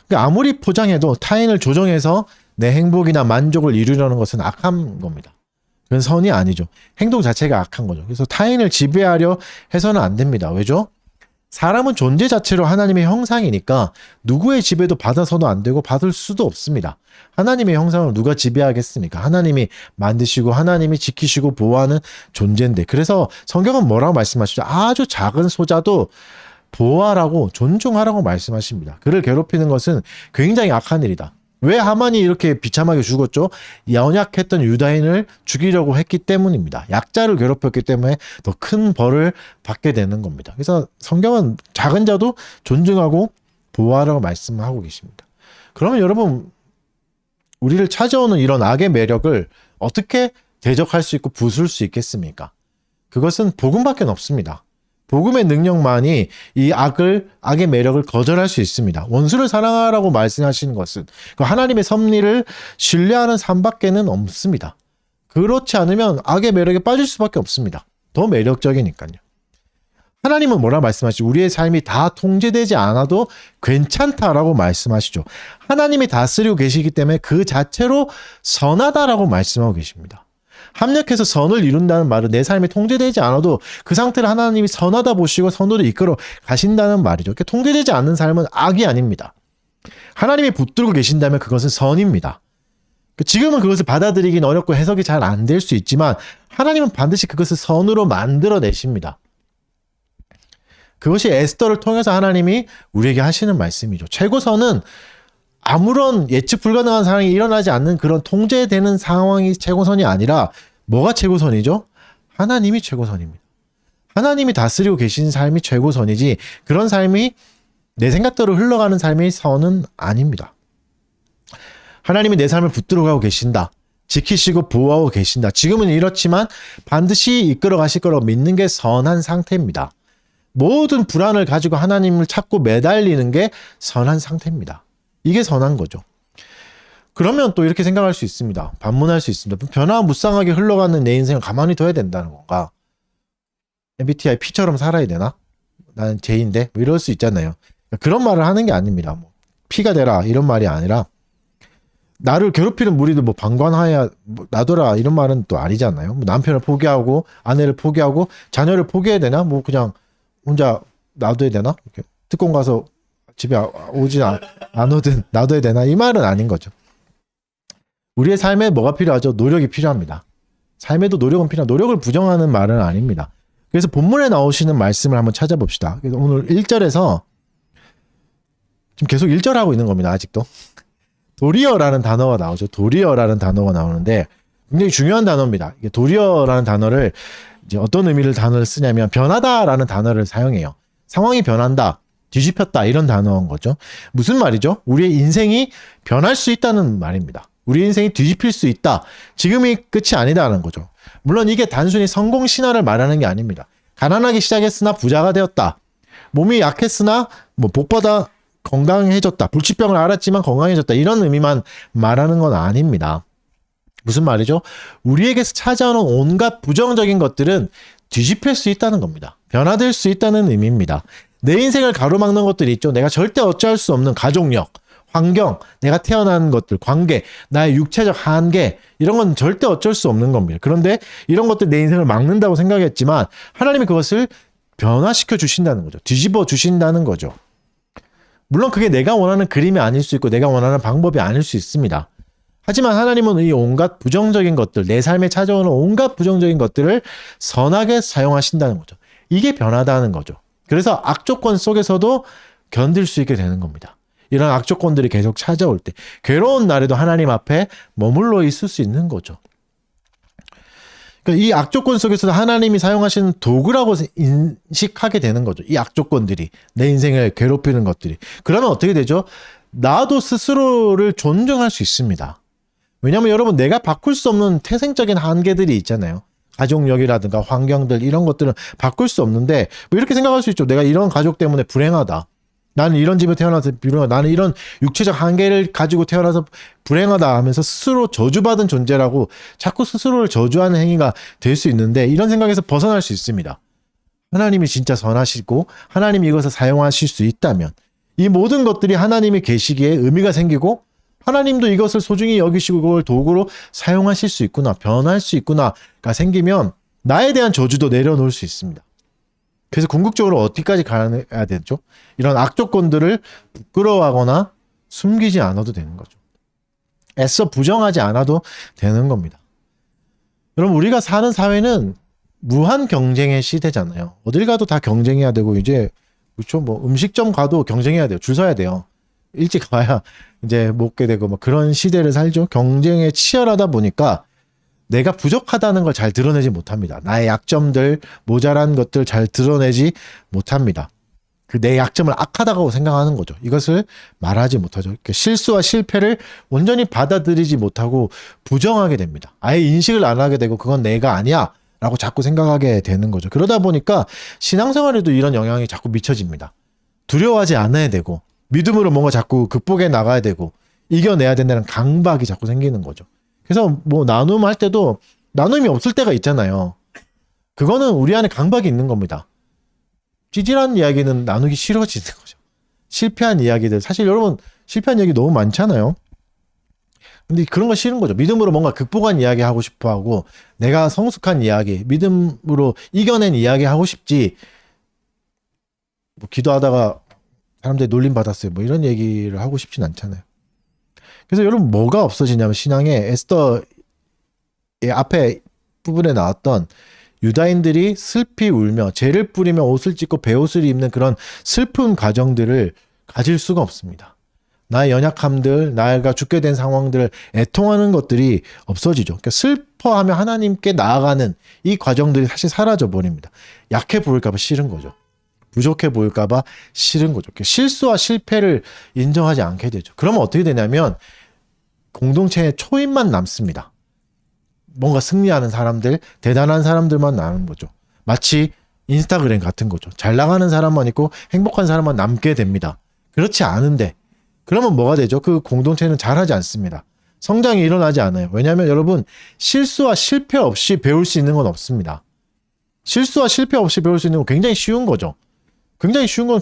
그러니까 아무리 포장해도 타인을 조정해서 내 행복이나 만족을 이루려는 것은 악한 겁니다. 그건 선이 아니죠. 행동 자체가 악한 거죠. 그래서 타인을 지배하려 해서는 안 됩니다. 왜죠? 사람은 존재 자체로 하나님의 형상이니까 누구의 지배도 받아서도 안 되고 받을 수도 없습니다. 하나님의 형상을 누가 지배하겠습니까? 하나님이 만드시고 하나님이 지키시고 보호하는 존재인데. 그래서 성경은 뭐라고 말씀하시죠? 아주 작은 소자도 보호하라고 존중하라고 말씀하십니다. 그를 괴롭히는 것은 굉장히 악한 일이다. 왜 하만이 이렇게 비참하게 죽었죠? 연약했던 유다인을 죽이려고 했기 때문입니다. 약자를 괴롭혔기 때문에 더 큰 벌을 받게 되는 겁니다. 그래서 성경은 작은 자도 존중하고 보호하라고 말씀하고 계십니다. 그러면 여러분, 우리를 찾아오는 이런 악의 매력을 어떻게 대적할 수 있고 부술 수 있겠습니까? 그것은 복음밖에 없습니다. 복음의 능력만이 이 악의 매력을 거절할 수 있습니다. 원수를 사랑하라고 말씀하시는 것은 하나님의 섭리를 신뢰하는 삶밖에는 없습니다. 그렇지 않으면 악의 매력에 빠질 수밖에 없습니다. 더 매력적이니까요. 하나님은 뭐라 말씀하시죠? 우리의 삶이 다 통제되지 않아도 괜찮다라고 말씀하시죠. 하나님이 다스리고 계시기 때문에 그 자체로 선하다라고 말씀하고 계십니다. 합력해서 선을 이룬다는 말은 내 삶이 통제되지 않아도 그 상태를 하나님이 선하다 보시고 선으로 이끌어 가신다는 말이죠. 그러니까 통제되지 않는 삶은 악이 아닙니다. 하나님이 붙들고 계신다면 그것은 선입니다. 지금은 그것을 받아들이긴 어렵고 해석이 잘 안 될 수 있지만 하나님은 반드시 그것을 선으로 만들어내십니다. 그것이 에스더를 통해서 하나님이 우리에게 하시는 말씀이죠. 최고선은 아무런 예측 불가능한 상황이 일어나지 않는 그런 통제되는 상황이 최고선이 아니라 뭐가 최고선이죠? 하나님이 최고선입니다. 하나님이 다스리고 계신 삶이 최고선이지 그런 삶이 내 생각대로 흘러가는 삶이 선은 아닙니다. 하나님이 내 삶을 붙들어가고 계신다. 지키시고 보호하고 계신다. 지금은 이렇지만 반드시 이끌어 가실 거라고 믿는 게 선한 상태입니다. 모든 불안을 가지고 하나님을 찾고 매달리는 게 선한 상태입니다. 이게 선한 거죠. 그러면 또 이렇게 생각할 수 있습니다. 반문할 수 있습니다. 변화무쌍하게 흘러가는 내 인생을 가만히 둬야 된다는 건가? MBTI P처럼 살아야 되나? 나는 J인데? 뭐 이럴 수 있잖아요. 그런 말을 하는 게 아닙니다. 뭐 P가 되라 이런 말이 아니라 나를 괴롭히는 무리도 뭐 방관하여 놔둬라 이런 말은 또 아니잖아요. 뭐 남편을 포기하고 아내를 포기하고 자녀를 포기해야 되나? 뭐 그냥 혼자 놔둬야 되나? 이렇게 특공 가서 집에 오지 안 오든 놔둬야 되나? 이 말은 아닌 거죠. 우리의 삶에 뭐가 필요하죠? 노력이 필요합니다. 삶에도 노력은 필요합니다. 노력을 부정하는 말은 아닙니다. 그래서 본문에 나오시는 말씀을 한번 찾아봅시다. 그래서 오늘 1절에서 지금 계속 1절 하고 있는 겁니다. 아직도. 도리어라는 단어가 나오죠. 도리어라는 단어가 나오는데 굉장히 중요한 단어입니다. 이게 도리어라는 단어를 이제 어떤 의미를 단어를 쓰냐면 변하다라는 단어를 사용해요. 상황이 변한다, 뒤집혔다 이런 단어인 거죠. 무슨 말이죠? 우리의 인생이 변할 수 있다는 말입니다. 우리 인생이 뒤집힐 수 있다. 지금이 끝이 아니다라는 거죠. 물론 이게 단순히 성공 신화를 말하는 게 아닙니다. 가난하게 시작했으나 부자가 되었다. 몸이 약했으나 뭐 복받아 건강해졌다. 불치병을 앓았지만 건강해졌다. 이런 의미만 말하는 건 아닙니다. 무슨 말이죠? 우리에게서 찾아오는 온갖 부정적인 것들은 뒤집힐 수 있다는 겁니다. 변화될 수 있다는 의미입니다. 내 인생을 가로막는 것들이 있죠. 내가 절대 어찌할 수 없는 가족력, 환경, 내가 태어난 것들, 관계, 나의 육체적 한계 이런 건 절대 어쩔 수 없는 겁니다. 그런데 이런 것들 내 인생을 막는다고 생각했지만 하나님이 그것을 변화시켜 주신다는 거죠. 뒤집어 주신다는 거죠. 물론 그게 내가 원하는 그림이 아닐 수 있고 내가 원하는 방법이 아닐 수 있습니다. 하지만 하나님은 이 온갖 부정적인 것들, 내 삶에 찾아오는 온갖 부정적인 것들을 선하게 사용하신다는 거죠. 이게 변하다는 거죠. 그래서 악조건 속에서도 견딜 수 있게 되는 겁니다. 이런 악조건들이 계속 찾아올 때 괴로운 날에도 하나님 앞에 머물러 있을 수 있는 거죠. 그러니까 이 악조건 속에서도 하나님이 사용하시는 도구라고 인식하게 되는 거죠. 이 악조건들이 내 인생을 괴롭히는 것들이. 그러면 어떻게 되죠? 나도 스스로를 존중할 수 있습니다. 왜냐하면 여러분 내가 바꿀 수 없는 태생적인 한계들이 있잖아요. 가족력이라든가 환경들 이런 것들은 바꿀 수 없는데 뭐 이렇게 생각할 수 있죠. 내가 이런 가족 때문에 불행하다. 나는 이런 집에 태어나서 불행하다. 나는 이런 육체적 한계를 가지고 태어나서 불행하다 하면서 스스로 저주받은 존재라고 자꾸 스스로를 저주하는 행위가 될 수 있는데 이런 생각에서 벗어날 수 있습니다. 하나님이 진짜 선하시고 하나님이 이것을 사용하실 수 있다면 이 모든 것들이 하나님이 계시기에 의미가 생기고 하나님도 이것을 소중히 여기시고 그걸 도구로 사용하실 수 있구나, 변할 수 있구나가 생기면 나에 대한 저주도 내려놓을 수 있습니다. 그래서 궁극적으로 어디까지 가야 되죠? 이런 악조건들을 부끄러워하거나 숨기지 않아도 되는 거죠. 애써 부정하지 않아도 되는 겁니다. 여러분 우리가 사는 사회는 무한 경쟁의 시대잖아요. 어딜 가도 다 경쟁해야 되고 이제 그렇죠. 뭐 음식점 가도 경쟁해야 돼요. 줄 서야 돼요. 일찍 가야 이제 먹게 되고 뭐 그런 시대를 살죠. 경쟁에 치열하다 보니까 내가 부족하다는 걸 잘 드러내지 못합니다. 나의 약점들, 모자란 것들 잘 드러내지 못합니다. 그 내 약점을 악하다고 생각하는 거죠. 이것을 말하지 못하죠. 그러니까 실수와 실패를 온전히 받아들이지 못하고 부정하게 됩니다. 아예 인식을 안 하게 되고 그건 내가 아니야 라고 자꾸 생각하게 되는 거죠. 그러다 보니까 신앙생활에도 이런 영향이 자꾸 미쳐집니다. 두려워하지 않아야 되고 믿음으로 뭔가 자꾸 극복해 나가야 되고 이겨내야 된다는 강박이 자꾸 생기는 거죠. 그래서 뭐 나눔할 때도 나눔이 없을 때가 있잖아요. 그거는 우리 안에 강박이 있는 겁니다. 찌질한 이야기는 나누기 싫어지는 거죠. 실패한 이야기들. 사실 여러분 실패한 이야기 너무 많잖아요. 근데 그런 거 싫은 거죠. 믿음으로 뭔가 극복한 이야기 하고 싶어 하고 내가 성숙한 이야기, 믿음으로 이겨낸 이야기 하고 싶지 뭐 기도하다가 사람들이 놀림 받았어요. 뭐 이런 얘기를 하고 싶진 않잖아요. 그래서 여러분 뭐가 없어지냐면 신앙에 에스더의 앞에 부분에 나왔던 유다인들이 슬피 울며 죄를 뿌리며 옷을 찢고 베옷을 입는 그런 슬픈 과정들을 가질 수가 없습니다. 나의 연약함들, 나가 죽게 된 상황들을 애통하는 것들이 없어지죠. 그러니까 슬퍼하며 하나님께 나아가는 이 과정들이 사실 사라져 버립니다. 약해 보일까 봐 싫은 거죠. 부족해 보일까 봐 싫은 거죠. 실수와 실패를 인정하지 않게 되죠. 그러면 어떻게 되냐면 공동체의 초입만 남습니다. 뭔가 승리하는 사람들, 대단한 사람들만 남는 거죠. 마치 인스타그램 같은 거죠. 잘 나가는 사람만 있고 행복한 사람만 남게 됩니다. 그렇지 않은데 그러면 뭐가 되죠? 그 공동체는 잘하지 않습니다. 성장이 일어나지 않아요. 왜냐하면 여러분, 실수와 실패 없이 배울 수 있는 건 없습니다. 실수와 실패 없이 배울 수 있는 건 굉장히 쉬운 거죠. 굉장히 쉬운 건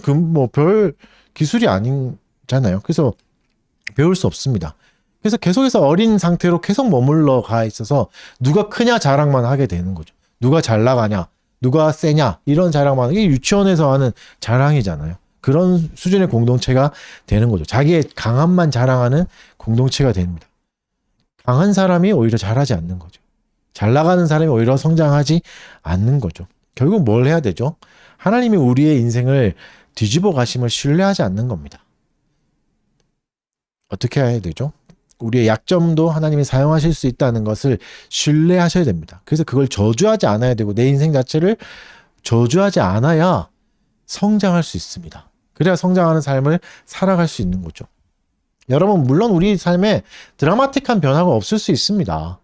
별 기술이 아니잖아요. 그래서 배울 수 없습니다. 그래서 계속해서 어린 상태로 계속 머물러 가 있어서 누가 크냐 자랑만 하게 되는 거죠. 누가 잘 나가냐, 누가 세냐, 이런 자랑만. 이게 유치원에서 하는 자랑이잖아요. 그런 수준의 공동체가 되는 거죠. 자기의 강함만 자랑하는 공동체가 됩니다. 강한 사람이 오히려 잘하지 않는 거죠. 잘 나가는 사람이 오히려 성장하지 않는 거죠. 결국 뭘 해야 되죠? 하나님이 우리의 인생을 뒤집어 가심을 신뢰하지 않는 겁니다. 어떻게 해야 되죠? 우리의 약점도 하나님이 사용하실 수 있다는 것을 신뢰하셔야 됩니다. 그래서 그걸 저주하지 않아야 되고 내 인생 자체를 저주하지 않아야 성장할 수 있습니다. 그래야 성장하는 삶을 살아갈 수 있는 거죠. 여러분, 물론 우리 삶에 드라마틱한 변화가 없을 수 있습니다.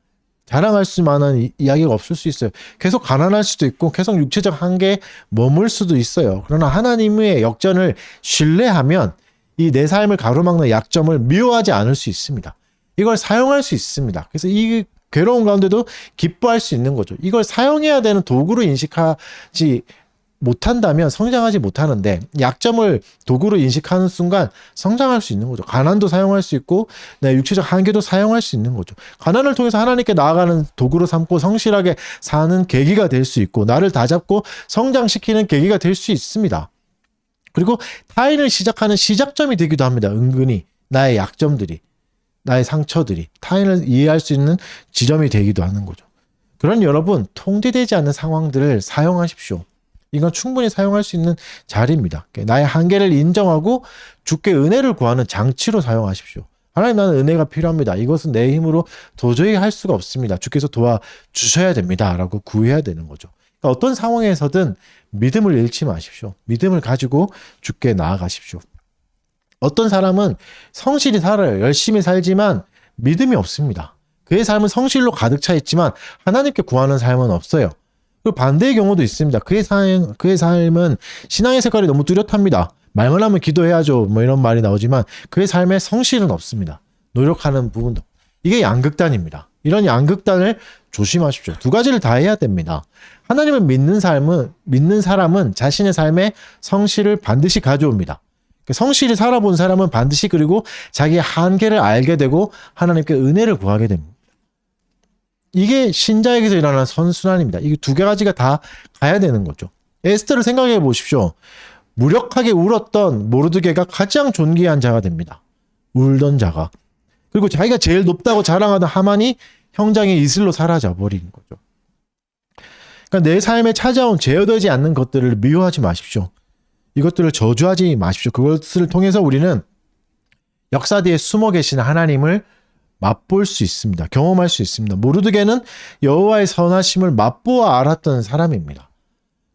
자랑할 수 만한 이야기가 없을 수 있어요. 계속 가난할 수도 있고 계속 육체적 한계에 머물 수도 있어요. 그러나 하나님의 역전을 신뢰하면 이 내 삶을 가로막는 약점을 미워하지 않을 수 있습니다. 이걸 사용할 수 있습니다. 그래서 이 괴로운 가운데도 기뻐할 수 있는 거죠. 이걸 사용해야 되는 도구로 인식하지 못한다면 성장하지 못하는데, 약점을 도구로 인식하는 순간 성장할 수 있는 거죠. 가난도 사용할 수 있고 내 육체적 한계도 사용할 수 있는 거죠. 가난을 통해서 하나님께 나아가는 도구로 삼고 성실하게 사는 계기가 될 수 있고 나를 다잡고 성장시키는 계기가 될 수 있습니다. 그리고 타인을 시작하는 시작점이 되기도 합니다. 은근히 나의 약점들이, 나의 상처들이 타인을 이해할 수 있는 지점이 되기도 하는 거죠. 그런 여러분, 통제되지 않는 상황들을 사용하십시오. 이건 충분히 사용할 수 있는 자리입니다. 나의 한계를 인정하고 주께 은혜를 구하는 장치로 사용하십시오. 하나님, 나는 은혜가 필요합니다. 이것은 내 힘으로 도저히 할 수가 없습니다. 주께서 도와주셔야 됩니다. 라고 구해야 되는 거죠. 그러니까 어떤 상황에서든 믿음을 잃지 마십시오. 믿음을 가지고 주께 나아가십시오. 어떤 사람은 성실히 살아요. 열심히 살지만 믿음이 없습니다. 그의 삶은 성실로 가득 차 있지만 하나님께 구하는 삶은 없어요. 그리고 반대의 경우도 있습니다. 그의 삶은 신앙의 색깔이 너무 뚜렷합니다. 말만 하면 기도해야죠. 뭐 이런 말이 나오지만 그의 삶에 성실은 없습니다. 노력하는 부분도. 이게 양극단입니다. 이런 양극단을 조심하십시오. 두 가지를 다 해야 됩니다. 하나님을 믿는 사람은 자신의 삶에 성실을 반드시 가져옵니다. 성실히 살아본 사람은 반드시 그리고 자기의 한계를 알게 되고 하나님께 은혜를 구하게 됩니다. 이게 신자에게서 일어나는 선순환입니다. 이게 두 가지가 다 가야 되는 거죠. 에스더를 생각해 보십시오. 무력하게 울었던 모르드게가 가장 존귀한 자가 됩니다. 울던 자가. 그리고 자기가 제일 높다고 자랑하던 하만이 형장의 이슬로 사라져 버린 거죠. 그러니까 내 삶에 찾아온 제어되지 않는 것들을 미워하지 마십시오. 이것들을 저주하지 마십시오. 그것을 통해서 우리는 역사 뒤에 숨어 계신 하나님을 맛볼 수 있습니다. 경험할 수 있습니다. 모르드게는 여호와의 선하심을 맛보아 알았던 사람입니다.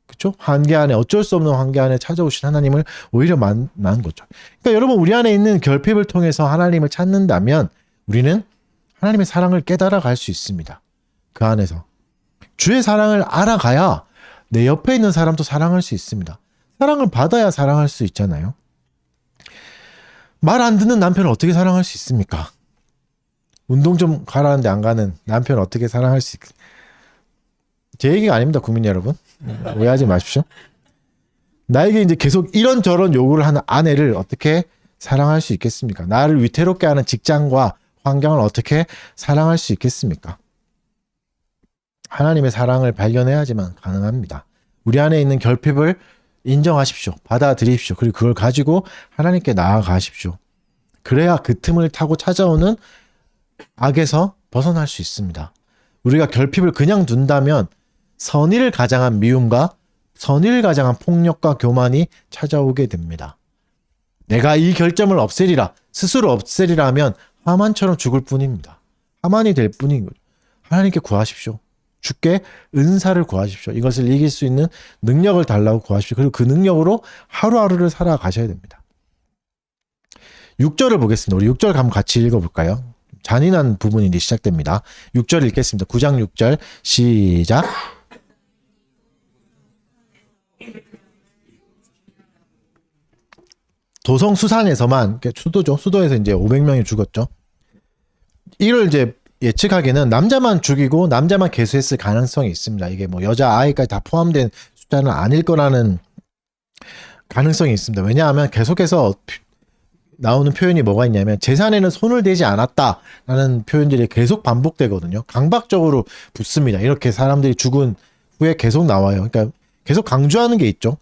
그렇죠? 한계 안에, 어쩔 수 없는 한계 안에 찾아오신 하나님을 오히려 만난 거죠. 그러니까 여러분, 우리 안에 있는 결핍을 통해서 하나님을 찾는다면 우리는 하나님의 사랑을 깨달아 갈 수 있습니다. 그 안에서 주의 사랑을 알아가야 내 옆에 있는 사람도 사랑할 수 있습니다. 사랑을 받아야 사랑할 수 있잖아요. 말 안 듣는 남편을 어떻게 사랑할 수 있습니까? 운동 좀 가라는데 안 가는 남편을 어떻게 사랑할 수 있을까? 제 얘기가 아닙니다, 국민 여러분. 오해하지 마십시오. 나에게 이제 계속 이런저런 요구를 하는 아내를 어떻게 사랑할 수 있겠습니까? 나를 위태롭게 하는 직장과 환경을 어떻게 사랑할 수 있겠습니까? 하나님의 사랑을 발견해야지만 가능합니다. 우리 안에 있는 결핍을 인정하십시오. 받아들이십시오. 그리고 그걸 가지고 하나님께 나아가십시오. 그래야 그 틈을 타고 찾아오는 악에서 벗어날 수 있습니다. 우리가 결핍을 그냥 둔다면 선의를 가장한 미움과 선의를 가장한 폭력과 교만이 찾아오게 됩니다. 내가 이 결점을 없애리라, 스스로 없애리라 하면 하만처럼 죽을 뿐입니다. 하만이 될 뿐인 거죠. 하나님께 구하십시오. 주께 은사를 구하십시오. 이것을 이길 수 있는 능력을 달라고 구하십시오. 그리고 그 능력으로 하루하루를 살아가셔야 됩니다. 6절을 보겠습니다. 우리 6절 한번 같이 읽어볼까요? 잔인한 부분이 이제 시작됩니다. 6절 읽겠습니다. 9장 6절 시작. 도성 수산에서만, 수도죠. 수도에서 이제 500명이 죽었죠. 이걸 이제 예측하기는 남자만 죽이고 남자만 계수했을 가능성이 있습니다. 이게 뭐 여자 아이까지 다 포함된 숫자는 아닐 거라는 가능성이 있습니다. 왜냐하면 계속해서 나오는 표현이 뭐가 있냐면 제산에는 손을 대지 않았다라는 표현들이 계속 반복되거든요. 강박적으로 붙습니다. 이렇게 사람들이 죽은 후에 계속 나와요. 그러니까 계속 강조하는 게 있죠.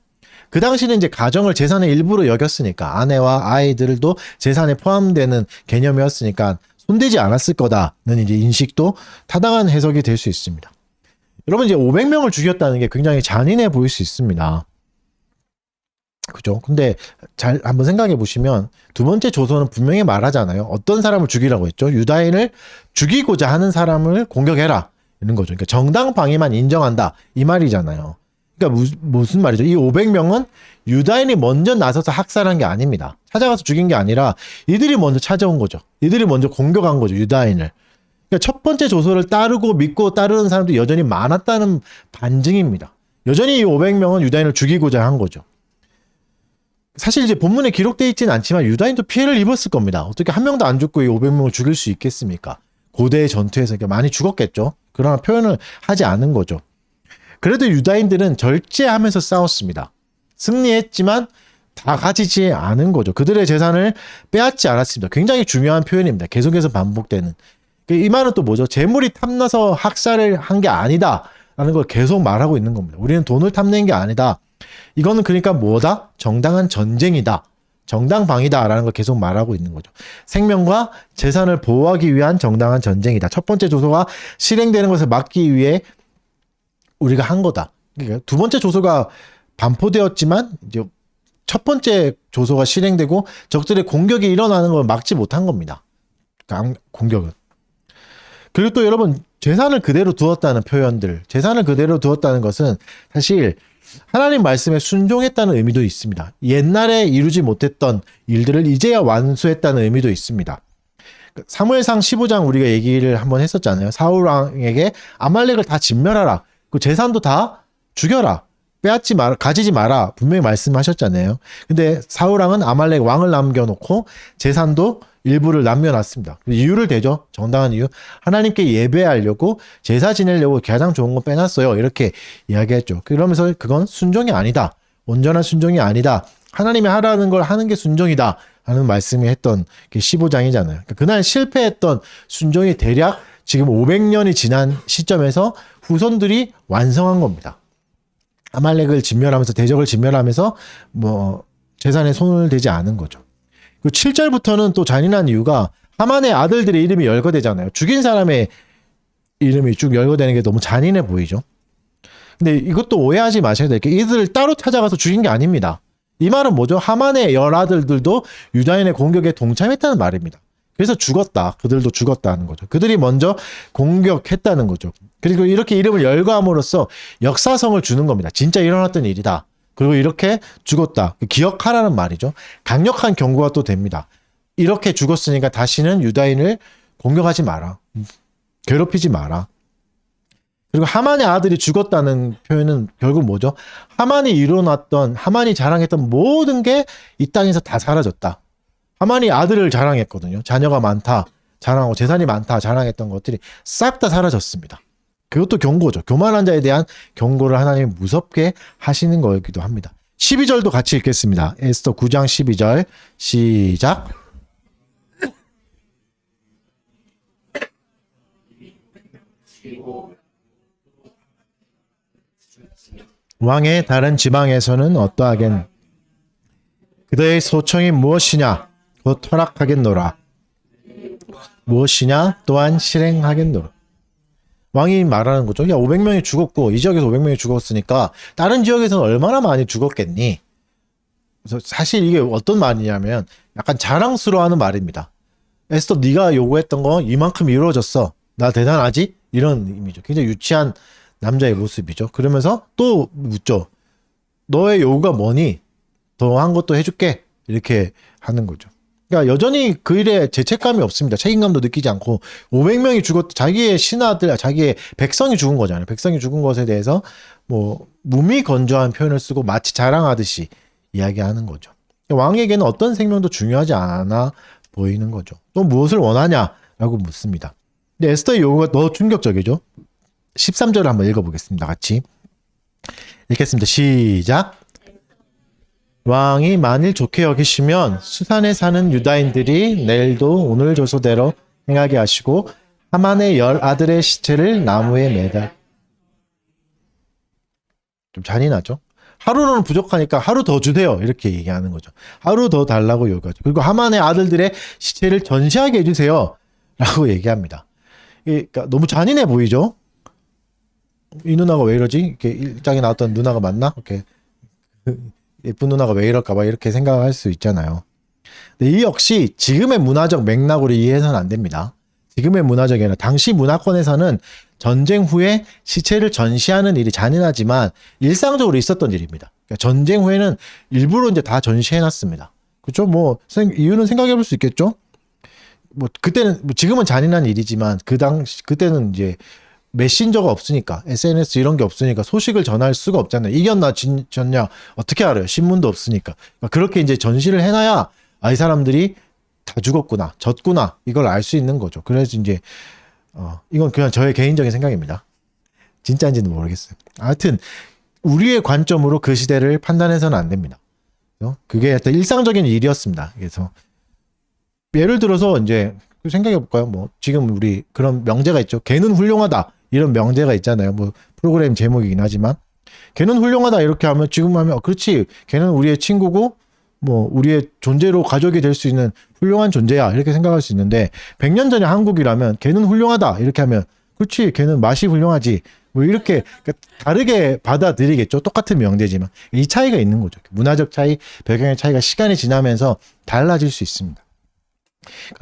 그 당시는 이제 가정을 재산의 일부로 여겼으니까 아내와 아이들도 재산에 포함되는 개념이었으니까 손대지 않았을 거다는 이제 인식도 타당한 해석이 될 수 있습니다. 여러분 이제 500명을 죽였다는 게 굉장히 잔인해 보일 수 있습니다. 그죠? 근데 잘 한번 생각해 보시면 두 번째 조서는 분명히 말하잖아요. 어떤 사람을 죽이라고 했죠? 유다인을 죽이고자 하는 사람을 공격해라. 이런 거죠. 그러니까 정당 방위만 인정한다. 이 말이잖아요. 그러니까 무슨 말이죠? 이 500명은 유다인이 먼저 나서서 학살한 게 아닙니다. 찾아가서 죽인 게 아니라 이들이 먼저 찾아온 거죠. 이들이 먼저 공격한 거죠. 유다인을. 그러니까 첫 번째 조서를 따르고 믿고 따르는 사람도 여전히 많았다는 반증입니다. 여전히 이 500명은 유다인을 죽이고자 한 거죠. 사실 이제 본문에 기록되어 있지는 않지만 유다인도 피해를 입었을 겁니다. 어떻게 한 명도 안 죽고 이 500명을 죽일 수 있겠습니까? 고대의 전투에서 많이 죽었겠죠. 그러나 표현을 하지 않은 거죠. 그래도 유다인들은 절제하면서 싸웠습니다. 승리했지만 다 가지지 않은 거죠. 그들의 재산을 빼앗지 않았습니다. 굉장히 중요한 표현입니다. 계속해서 반복되는. 이 말은 또 뭐죠? 재물이 탐나서 학살을 한 게 아니다 라는 걸 계속 말하고 있는 겁니다. 우리는 돈을 탐낸 게 아니다. 이거는 그러니까 뭐다? 정당한 전쟁이다. 정당방위다 라는 걸 계속 말하고 있는 거죠. 생명과 재산을 보호하기 위한 정당한 전쟁이다. 첫 번째 조서가 실행되는 것을 막기 위해 우리가 한 거다. 그러니까 두 번째 조서가 반포되었지만 이제 첫 번째 조서가 실행되고 적들의 공격이 일어나는 걸 막지 못한 겁니다. 공격은. 그리고 또 여러분 재산을 그대로 두었다는 표현들, 재산을 그대로 두었다는 것은 사실 하나님 말씀에 순종했다는 의미도 있습니다. 옛날에 이루지 못했던 일들을 이제야 완수했다는 의미도 있습니다. 사무엘상 15장 우리가 얘기를 한번 했었잖아요. 사울 왕에게 아말렉을 다 진멸하라. 그 재산도 다 죽여라. 빼앗지 마라. 가지지 마라. 분명히 말씀하셨잖아요. 근데 사울 왕은 아말렉 왕을 남겨놓고 재산도 일부를 남겨놨습니다. 이유를 대죠. 정당한 이유. 하나님께 예배하려고 제사 지내려고 가장 좋은 거 빼놨어요. 이렇게 이야기했죠. 그러면서 그건 순종이 아니다. 온전한 순종이 아니다. 하나님이 하라는 걸 하는 게 순종이다. 하는 말씀이 했던 게 15장이잖아요. 그러니까 그날 실패했던 순종이 대략 지금 500년이 지난 시점에서 후손들이 완성한 겁니다. 아말렉을 진멸하면서 대적을 진멸하면서 뭐 재산에 손을 대지 않은 거죠. 그리고 7절부터는 또 잔인한 이유가 하만의 아들들의 이름이 열거되잖아요. 죽인 사람의 이름이 쭉 열거되는 게 너무 잔인해 보이죠. 근데 이것도 오해하지 마셔야 될 게 이들을 따로 찾아가서 죽인 게 아닙니다. 이 말은 뭐죠? 하만의 열아들들도 유다인의 공격에 동참했다는 말입니다. 그래서 죽었다. 그들도 죽었다는 거죠. 그들이 먼저 공격했다는 거죠. 그리고 이렇게 이름을 열거함으로써 역사성을 주는 겁니다. 진짜 일어났던 일이다. 그리고 이렇게 죽었다. 기억하라는 말이죠. 강력한 경고가 또 됩니다. 이렇게 죽었으니까 다시는 유다인을 공격하지 마라. 괴롭히지 마라. 그리고 하만의 아들이 죽었다는 표현은 결국 뭐죠? 하만이 자랑했던 모든 게 이 땅에서 다 사라졌다. 하만이 아들을 자랑했거든요. 자녀가 많다 자랑하고 재산이 많다 자랑했던 것들이 싹 다 사라졌습니다. 그것도 경고죠. 교만한 자에 대한 경고를 하나님이 무섭게 하시는 거이기도 합니다. 12절도 같이 읽겠습니다. 에스더 9장 12절 시작. 왕의 다른 지방에서는 어떠하겠 그들의 소청이 무엇이냐 곧 허락하겠노라. 무엇이냐 또한 실행하겠노라. 왕이 말하는 거죠. 야 500명이 죽었고 이 지역에서 500명이 죽었으니까 다른 지역에서는 얼마나 많이 죽었겠니? 그래서 사실 이게 어떤 말이냐면 약간 자랑스러워하는 말입니다. 에스더 네가 요구했던 거 이만큼 이루어졌어. 나 대단하지? 이런 의미죠. 굉장히 유치한 남자의 모습이죠. 그러면서 또 묻죠. 너의 요구가 뭐니? 더 한 것도 해줄게. 이렇게 하는 거죠. 그러니까 여전히 그 일에 죄책감이 없습니다. 책임감도 느끼지 않고 500명이 죽었 자기의 신하들, 자기의 백성이 죽은 거잖아요. 백성이 죽은 것에 대해서 뭐 무미건조한 표현을 쓰고 마치 자랑하듯이 이야기하는 거죠. 왕에게는 어떤 생명도 중요하지 않아 보이는 거죠. 또 무엇을 원하냐라고 묻습니다. 근데 에스더의 요구가 더 충격적이죠. 13절을 한번 읽어보겠습니다. 같이 읽겠습니다. 시작. 왕이 만일 좋게 여기시면 수산에 사는 유다인들이 내일도 오늘 조소대로 행하게 하시고 하만의 10 아들의 시체를 나무에 매달. 좀 잔인하죠. 하루는 부족하니까 하루 더 주세요. 이렇게 얘기하는 거죠. 하루 더 달라고 요구하죠. 그리고 하만의 아들들의 시체를 전시하게 해주세요. 라고 얘기합니다. 그러니까 너무 잔인해 보이죠? 이 누나가 왜 이러지? 이렇게 일장에 나왔던 누나가 맞나? 이렇게 예쁜 누나가 왜 이럴까봐 이렇게 생각할 수 있잖아요. 근데 이 역시 지금의 문화적 맥락으로 이해해서는 안 됩니다. 지금의 문화적이 아니라 당시 문화권에서는 전쟁 후에 시체를 전시하는 일이 잔인하지만 일상적으로 있었던 일입니다. 그러니까 전쟁 후에는 일부러 이제 다 전시해놨습니다. 그렇죠? 뭐 이유는 생각해볼 수 있겠죠? 뭐 그때는 지금은 잔인한 일이지만 그때는 이제 메신저가 없으니까 SNS 이런 게 없으니까 소식을 전할 수가 없잖아요. 이겼나 졌냐 어떻게 알아요? 신문도 없으니까. 그러니까 그렇게 이제 전시를 해놔야 이 사람들이 다 죽었구나 졌구나 이걸 알 수 있는 거죠. 그래서 이제 이건 그냥 저의 개인적인 생각입니다. 진짜인지는 모르겠어요. 하여튼 우리의 관점으로 그 시대를 판단해서는 안 됩니다. 그게 어떤 일상적인 일이었습니다. 그래서 예를 들어서 이제 생각해 볼까요? 뭐 지금 우리 그런 명제가 있죠. 걔는 훌륭하다 이런 명제가 있잖아요. 뭐 프로그램 제목이긴 하지만 걔는 훌륭하다 이렇게 하면 지금 하면 그렇지 걔는 우리의 친구고 뭐 우리의 존재로 가족이 될 수 있는 훌륭한 존재야 이렇게 생각할 수 있는데 100년 전에 한국이라면 걔는 훌륭하다 이렇게 하면 그렇지 걔는 맛이 훌륭하지 뭐 이렇게 다르게 받아들이겠죠. 똑같은 명제지만 이 차이가 있는 거죠. 문화적 차이, 배경의 차이가 시간이 지나면서 달라질 수 있습니다.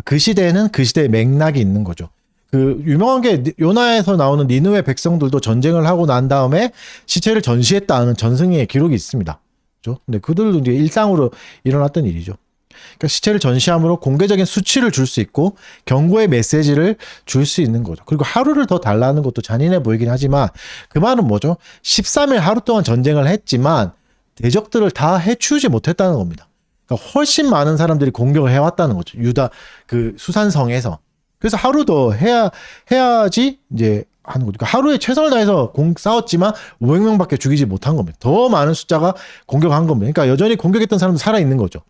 그 시대에는 그 시대의 맥락이 있는 거죠. 그 유명한 게 요나에서 나오는 니느웨 백성들도 전쟁을 하고 난 다음에 시체를 전시했다는 전승의 기록이 있습니다. 그렇죠? 근데 그들도 이제 일상으로 일어났던 일이죠. 그러니까 시체를 전시함으로 공개적인 수치를 줄 수 있고 경고의 메시지를 줄 수 있는 거죠. 그리고 하루를 더 달라는 것도 잔인해 보이긴 하지만 그 말은 뭐죠? 13일 하루 동안 전쟁을 했지만 대적들을 다 해치우지 못했다는 겁니다. 그러니까 훨씬 많은 사람들이 공격을 해왔다는 거죠. 유다 그 수산성에서. 그래서 하루 더 해야지 이제 하는 거죠. 그러니까 하루에 최선을 다해서 싸웠지만 500명밖에 죽이지 못한 겁니다. 더 많은 숫자가 공격한 겁니다. 그러니까 여전히 공격했던 사람도 살아 있는 거죠.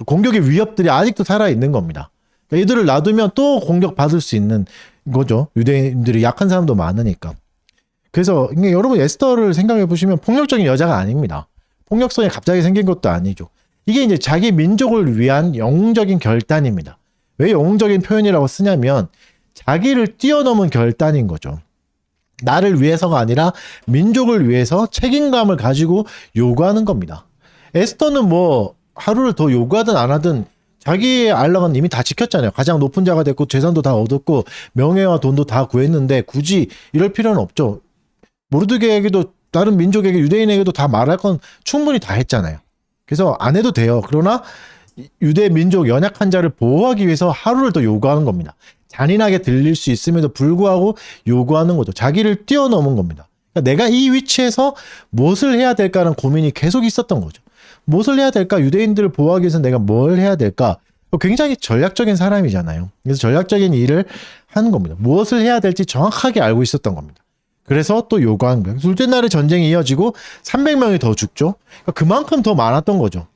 공격의 위협들이 아직도 살아 있는 겁니다. 그러니까 이들을 놔두면 또 공격받을 수 있는 거죠. 유대인들이 약한 사람도 많으니까. 그래서 여러분 에스더를 생각해 보시면 폭력적인 여자가 아닙니다. 폭력성이 갑자기 생긴 것도 아니죠. 이게 이제 자기 민족을 위한 영웅적인 결단입니다. 왜 영웅적인 표현이라고 쓰냐면 자기를 뛰어넘은 결단인 거죠. 나를 위해서가 아니라 민족을 위해서 책임감을 가지고 요구하는 겁니다. 에스더는 뭐 하루를 더 요구하든 안 하든 자기의 안락은 이미 다 지켰잖아요. 가장 높은 자가 됐고 재산도 다 얻었고 명예와 돈도 다 구했는데 굳이 이럴 필요는 없죠. 모르드게에게도 다른 민족에게 유대인에게도 다 말할 건 충분히 다 했잖아요. 그래서 안 해도 돼요. 그러나 유대 민족 연약한 자를 보호하기 위해서 하루를 더 요구하는 겁니다. 잔인하게 들릴 수 있음에도 불구하고 요구하는 거죠. 자기를 뛰어넘은 겁니다. 그러니까 내가 이 위치에서 무엇을 해야 될까라는 고민이 계속 있었던 거죠. 무엇을 해야 될까? 유대인들을 보호하기 위해서 내가 뭘 해야 될까? 굉장히 전략적인 사람이잖아요. 그래서 전략적인 일을 하는 겁니다. 무엇을 해야 될지 정확하게 알고 있었던 겁니다. 그래서 또 요구하는 거예요. 둘째 날에 전쟁이 이어지고 300명이 더 죽죠. 그러니까 그만큼 더 많았던 거죠.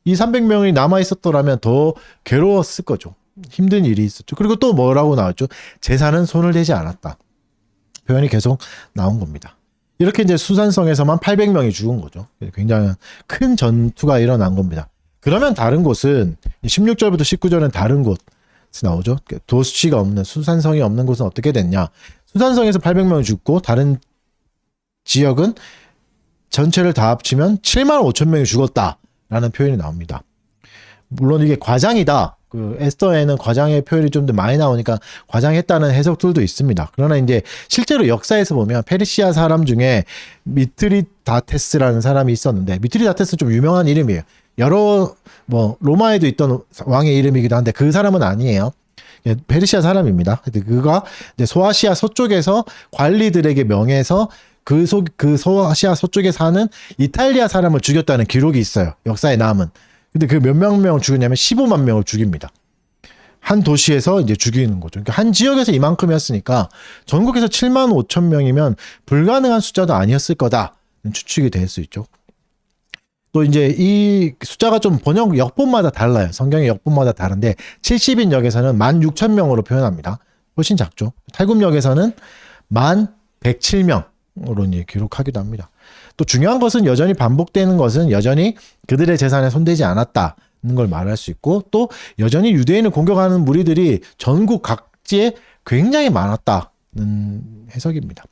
이 300명이 남아있었더라면 더 괴로웠을 거죠. 힘든 일이 있었죠. 그리고 또 뭐라고 나왔죠? 제사는 손을 대지 않았다. 표현이 계속 나온 겁니다. 이렇게 이제 수산성에서만 800명이 죽은 거죠. 굉장히 큰 전투가 일어난 겁니다. 그러면 다른 곳은 16절부터 19절은 다른 곳이 나오죠. 도시가 없는 수산성이 없는 곳은 어떻게 됐냐? 수산성에서 800명이 죽고 다른 지역은 전체를 다 합치면 7만 5천 명이 죽었다라는 표현이 나옵니다. 물론 이게 과장이다. 그 에스더에는 과장의 표현이 좀 더 많이 나오니까 과장했다는 해석들도 있습니다. 그러나 이제 실제로 역사에서 보면 페르시아 사람 중에 미트리다테스라는 사람이 있었는데 미트리다테스는 좀 유명한 이름이에요. 여러 로마에도 있던 왕의 이름이기도 한데 그 사람은 아니에요. 페르시아 사람입니다. 그가 소아시아 서쪽에서 관리들에게 명해서 그 소아시아 서쪽에 사는 이탈리아 사람을 죽였다는 기록이 있어요. 역사에 남은. 근데 그 몇 명을 죽였냐면 15만 명을 죽입니다. 한 도시에서 이제 죽이는 거죠. 그러니까 한 지역에서 이만큼이었으니까 전국에서 7만 5천 명이면 불가능한 숫자도 아니었을 거다. 추측이 될 수 있죠. 또 이제 이 숫자가 좀 번역 역본마다 달라요. 성경의 역본마다 다른데 70인 역에서는 16,000명으로 표현합니다. 훨씬 작죠. 탈굽역에서는 1,107명으로 이제 기록하기도 합니다. 또 중요한 것은 여전히 반복되는 것은 여전히 그들의 재산에 손대지 않았다는 걸 말할 수 있고 또 여전히 유대인을 공격하는 무리들이 전국 각지에 굉장히 많았다는 해석입니다.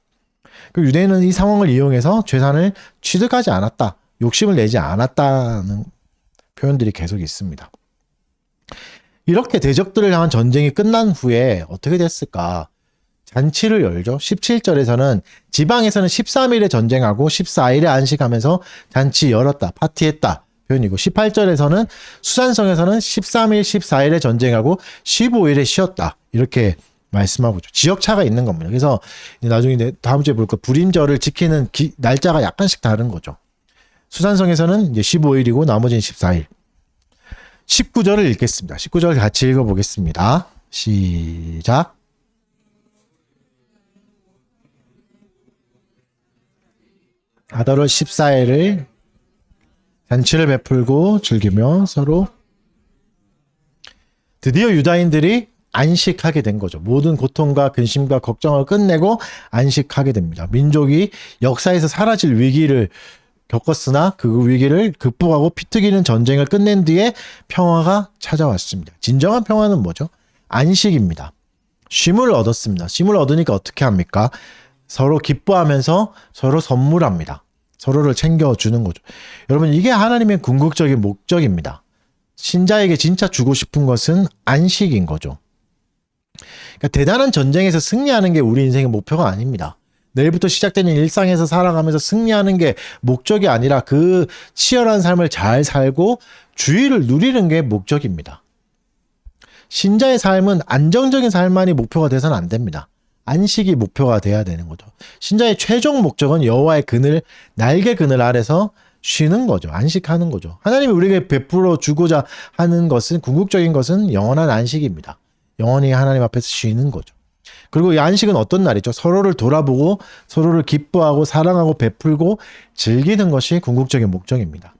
그 유대인은 이 상황을 이용해서 재산을 취득하지 않았다. 욕심을 내지 않았다는 표현들이 계속 있습니다. 이렇게 대적들을 향한 전쟁이 끝난 후에 어떻게 됐을까? 잔치를 열죠. 17절에서는 지방에서는 13일에 전쟁하고 14일에 안식하면서 잔치 열었다, 파티했다 표현이고 18절에서는 수산성에서는 13일, 14일에 전쟁하고 15일에 쉬었다 이렇게 말씀하고 있죠. 지역차가 있는 겁니다. 그래서 나중에 다음 주에 볼 거 불임절을 지키는 날짜가 약간씩 다른 거죠. 수산성에서는 이제 15일이고 나머지는 14일. 19절을 읽겠습니다. 19절 같이 읽어보겠습니다. 시작. 아달월 14일을 잔치를 베풀고 즐기며 서로 드디어 유다인들이 안식하게 된 거죠. 모든 고통과 근심과 걱정을 끝내고 안식하게 됩니다. 민족이 역사에서 사라질 위기를 겪었으나 그 위기를 극복하고 피튀기는 전쟁을 끝낸 뒤에 평화가 찾아왔습니다. 진정한 평화는 뭐죠? 안식입니다. 쉼을 얻었습니다. 쉼을 얻으니까 어떻게 합니까? 서로 기뻐하면서 서로 선물합니다. 서로를 챙겨주는 거죠. 여러분 이게 하나님의 궁극적인 목적입니다. 신자에게 진짜 주고 싶은 것은 안식인 거죠. 그러니까 대단한 전쟁에서 승리하는 게 우리 인생의 목표가 아닙니다. 내일부터 시작되는 일상에서 살아가면서 승리하는 게 목적이 아니라 그 치열한 삶을 잘 살고 주의를 누리는 게 목적입니다. 신자의 삶은 안정적인 삶만이 목표가 돼서는 안 됩니다. 안식이 목표가 돼야 되는 거죠. 신자의 최종 목적은 여호와의 그늘, 날개 그늘 아래서 쉬는 거죠. 안식하는 거죠. 하나님이 우리에게 베풀어 주고자 하는 것은 궁극적인 것은 영원한 안식입니다. 영원히 하나님 앞에서 쉬는 거죠. 그리고 이 안식은 어떤 날이죠? 서로를 돌아보고 서로를 기뻐하고 사랑하고 베풀고 즐기는 것이 궁극적인 목적입니다.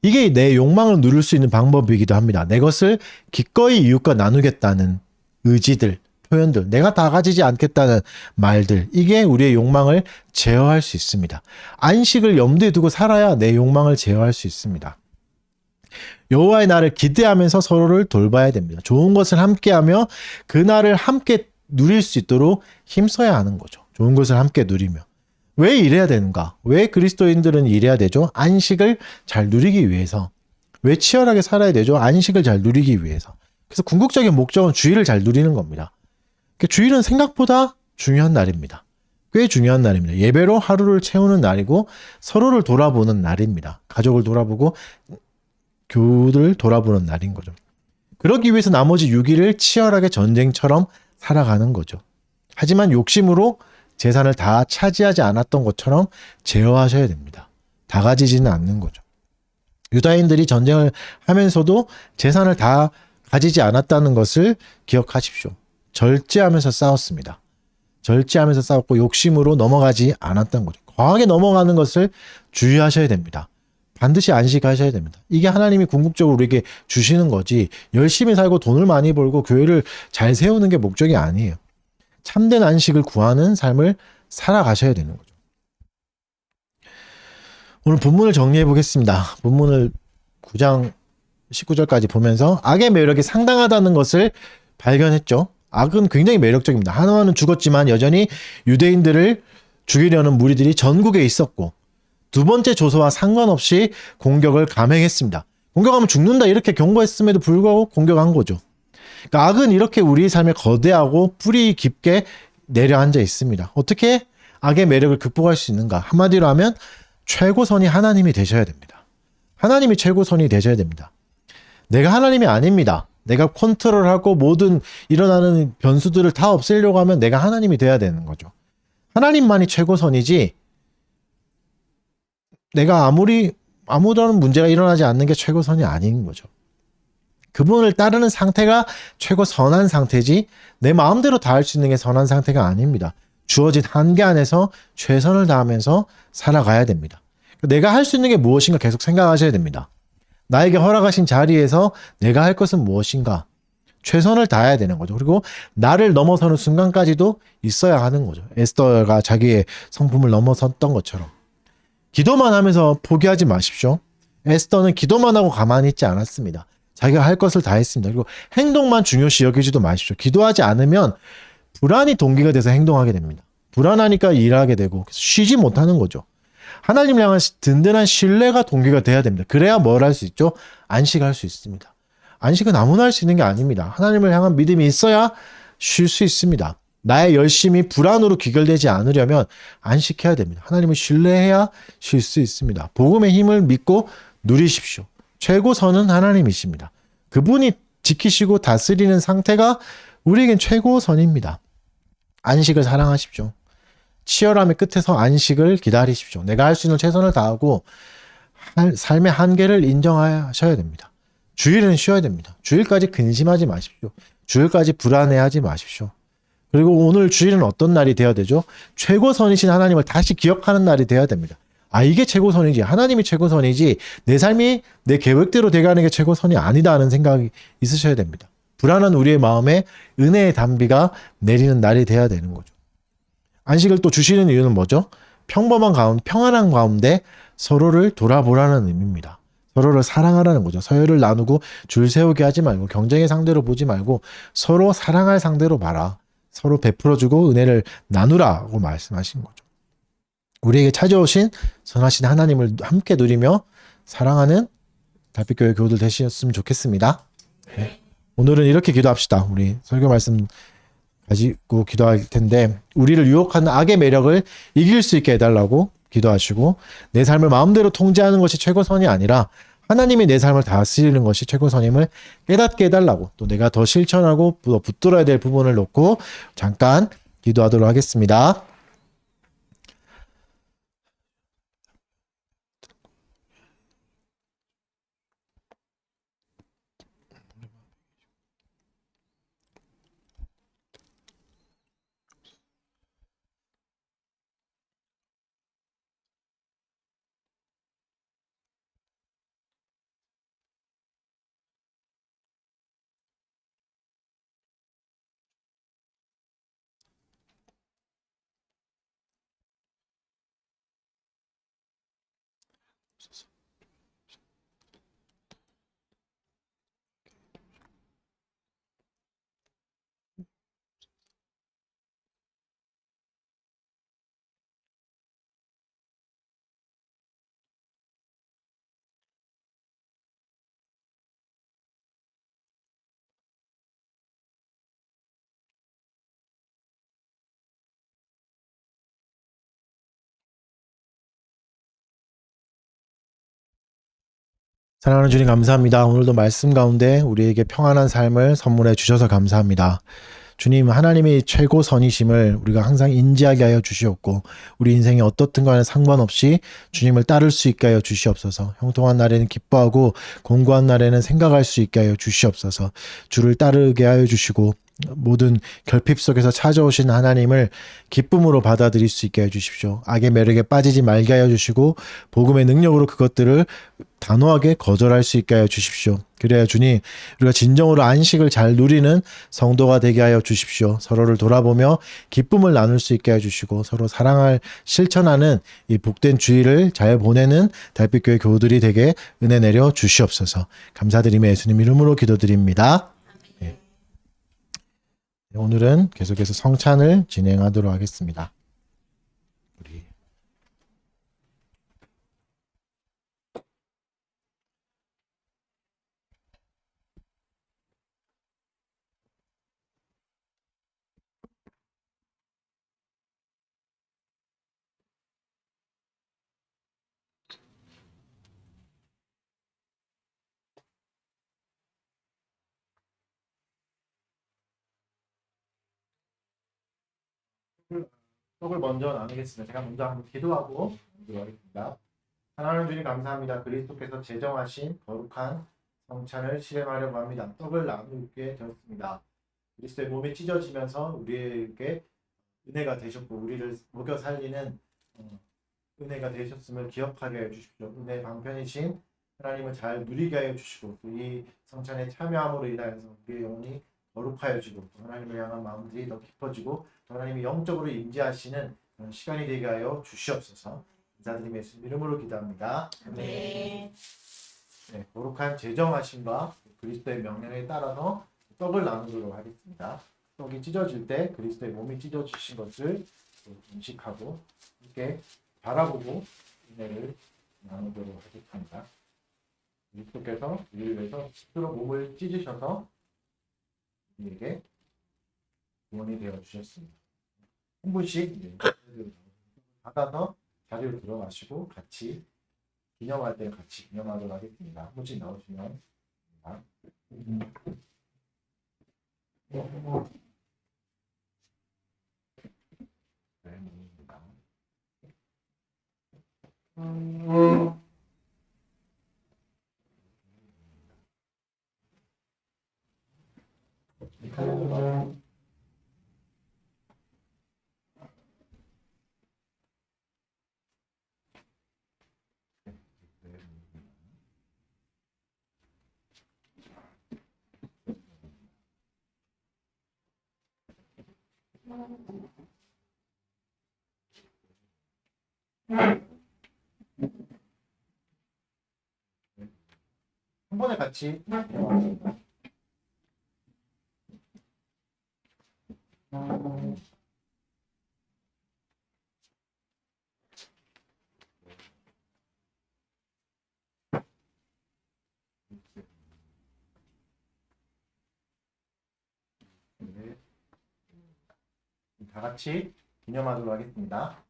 이게 내 욕망을 누릴 수 있는 방법이기도 합니다. 내 것을 기꺼이 이웃과 나누겠다는 의지들, 표현들, 내가 다 가지지 않겠다는 말들, 이게 우리의 욕망을 제어할 수 있습니다. 안식을 염두에 두고 살아야 내 욕망을 제어할 수 있습니다. 여호와의 날을 기대하면서 서로를 돌봐야 됩니다. 좋은 것을 함께하며 그 날을 함께 누릴 수 있도록 힘써야 하는 거죠. 좋은 것을 함께 누리며. 왜 이래야 되는가? 왜 그리스도인들은 이래야 되죠? 안식을 잘 누리기 위해서. 왜 치열하게 살아야 되죠? 안식을 잘 누리기 위해서. 그래서 궁극적인 목적은 주일을 잘 누리는 겁니다. 주일은 생각보다 중요한 날입니다. 꽤 중요한 날입니다. 예배로 하루를 채우는 날이고 서로를 돌아보는 날입니다. 가족을 돌아보고 교우들 돌아보는 날인 거죠. 그러기 위해서 나머지 6일을 치열하게 전쟁처럼 살아가는 거죠. 하지만 욕심으로 재산을 다 차지하지 않았던 것처럼 제어하셔야 됩니다. 다 가지지는 않는 거죠. 유다인들이 전쟁을 하면서도 재산을 다 가지지 않았다는 것을 기억하십시오. 절제하면서 싸웠습니다. 절제하면서 싸웠고 욕심으로 넘어가지 않았던 거죠. 과하게 넘어가는 것을 주의하셔야 됩니다. 반드시 안식하셔야 됩니다. 이게 하나님이 궁극적으로 우리에게 주시는 거지 열심히 살고 돈을 많이 벌고 교회를 잘 세우는 게 목적이 아니에요. 참된 안식을 구하는 삶을 살아가셔야 되는 거죠. 오늘 본문을 정리해 보겠습니다. 본문을 9장 19절까지 보면서 악의 매력이 상당하다는 것을 발견했죠. 악은 굉장히 매력적입니다. 하나는 죽었지만 여전히 유대인들을 죽이려는 무리들이 전국에 있었고 두 번째 조서와 상관없이 공격을 감행했습니다. 공격하면 죽는다 이렇게 경고했음에도 불구하고 공격한 거죠. 그러니까 악은 이렇게 우리 삶에 거대하고 뿌리 깊게 내려앉아 있습니다. 어떻게 악의 매력을 극복할 수 있는가? 한마디로 하면 최고선이 하나님이 되셔야 됩니다. 하나님이 최고선이 되셔야 됩니다. 내가 하나님이 아닙니다. 내가 컨트롤하고 모든 일어나는 변수들을 다 없애려고 하면 내가 하나님이 돼야 되는 거죠. 하나님만이 최고선이지 내가 아무런 문제가 일어나지 않는 게 최고선이 아닌 거죠. 그분을 따르는 상태가 최고선한 상태지 내 마음대로 다 할 수 있는 게 선한 상태가 아닙니다. 주어진 한계 안에서 최선을 다하면서 살아가야 됩니다. 내가 할 수 있는 게 무엇인가 계속 생각하셔야 됩니다. 나에게 허락하신 자리에서 내가 할 것은 무엇인가? 최선을 다해야 되는 거죠. 그리고 나를 넘어서는 순간까지도 있어야 하는 거죠. 에스더가 자기의 성품을 넘어섰던 것처럼. 기도만 하면서 포기하지 마십시오. 에스더는 기도만 하고 가만히 있지 않았습니다. 자기가 할 것을 다 했습니다. 그리고 행동만 중요시 여기지도 마십시오. 기도하지 않으면 불안이 동기가 돼서 행동하게 됩니다. 불안하니까 일하게 되고 쉬지 못하는 거죠. 하나님을 향한 든든한 신뢰가 동기가 돼야 됩니다. 그래야 뭘 할 수 있죠? 안식할 수 있습니다. 안식은 아무나 할 수 있는 게 아닙니다. 하나님을 향한 믿음이 있어야 쉴 수 있습니다. 나의 열심이 불안으로 귀결되지 않으려면 안식해야 됩니다. 하나님을 신뢰해야 쉴 수 있습니다. 복음의 힘을 믿고 누리십시오. 최고선은 하나님이십니다. 그분이 지키시고 다스리는 상태가 우리에겐 최고선입니다. 안식을 사랑하십시오. 치열함의 끝에서 안식을 기다리십시오. 내가 할 수 있는 최선을 다하고 삶의 한계를 인정하셔야 됩니다. 주일은 쉬어야 됩니다. 주일까지 근심하지 마십시오. 주일까지 불안해하지 마십시오. 그리고 오늘 주일은 어떤 날이 되어야 되죠? 최고선이신 하나님을 다시 기억하는 날이 되어야 됩니다. 아, 이게 최고선이지. 하나님이 최고선이지. 내 삶이 내 계획대로 돼가는 게 최고선이 아니다 하는 생각이 있으셔야 됩니다. 불안한 우리의 마음에 은혜의 단비가 내리는 날이 돼야 되는 거죠. 안식을 또 주시는 이유는 뭐죠? 평안한 가운데 서로를 돌아보라는 의미입니다. 서로를 사랑하라는 거죠. 서열을 나누고 줄 세우게 하지 말고 경쟁의 상대로 보지 말고 서로 사랑할 상대로 봐라. 서로 베풀어주고 은혜를 나누라고 말씀하신 거죠. 우리에게 찾아오신 선하신 하나님을 함께 누리며 사랑하는 달빛교회 교우들 되셨으면 좋겠습니다. 네. 오늘은 이렇게 기도합시다. 우리 설교 말씀 가지고 기도할 텐데 우리를 유혹하는 악의 매력을 이길 수 있게 해달라고 기도하시고 내 삶을 마음대로 통제하는 것이 최고선이 아니라 하나님이 내 삶을 다스리는 것이 최고선임을 깨닫게 해달라고 또 내가 더 실천하고 더 붙들어야 될 부분을 놓고 잠깐 기도하도록 하겠습니다. 사랑하는 주님 감사합니다. 오늘도 말씀 가운데 우리에게 평안한 삶을 선물해 주셔서 감사합니다. 주님 하나님이 최고선이심을 우리가 항상 인지하게 하여 주시옵고 우리 인생이 어떻든 간에 상관없이 주님을 따를 수 있게 하여 주시옵소서. 형통한 날에는 기뻐하고 공고한 날에는 생각할 수 있게 하여 주시옵소서. 주를 따르게 하여 주시고 모든 결핍 속에서 찾아오신 하나님을 기쁨으로 받아들일 수 있게 해주십시오. 악의 매력에 빠지지 말게 하여 주시고 복음의 능력으로 그것들을 단호하게 거절할 수 있게 하여 주십시오. 그래야 주님 우리가 진정으로 안식을 잘 누리는 성도가 되게 하여 주십시오. 서로를 돌아보며 기쁨을 나눌 수 있게 해주시고 서로 사랑할 실천하는 이 복된 주일을 잘 보내는 달빛교회 교우들이 되게 은혜 내려 주시옵소서. 감사드리며 예수님 이름으로 기도드립니다. 오늘은 계속해서 성찬을 진행하도록 하겠습니다. 우리 떡을 먼저 나누겠습니다. 제가 먼저 한번 기도하고 나누도록 하겠습니다. 하나님 주님 감사합니다. 그리스도께서 제정하신 거룩한 성찬을 실행하려고 합니다. 떡을 나누게 되었습니다. 그리스도의 몸이 찢어지면서 우리에게 은혜가 되셨고 우리를 먹여 살리는 은혜가 되셨음을 기억하게 해 주십시오. 은혜 방편이신 하나님을 잘 누리게 하여 주시고 이 성찬에 참여함으로 인하여서 우리의 영혼이 거룩하여지고 하나님을 향한 마음들이 더 깊어지고 하나님이 영적으로 임재하시는 그런 시간이 되게 하여 주시옵소서. 감사드리며 예수님 이름으로 기도합니다. 네. 네, 거룩한 제정하심과 그리스도의 명령에 따라서 떡을 나누도록 하겠습니다. 떡이 찢어질 때 그리스도의 몸이 찢어지신 것을 인식하고 함께 바라보고 은혜를 나누도록 하겠습니다. 그리스도께서 우리를 위해서 스스로 몸을 찢으셔서 우리에게 구원이 되어 주셨습니다. 한 분씩 받아서 자리로 들어가시고 같이 기념할 때 같이 기념하도록 하겠습니다. 한 분씩 나오시면 한 번에 같이 다 같이 기념하도록 하겠습니다.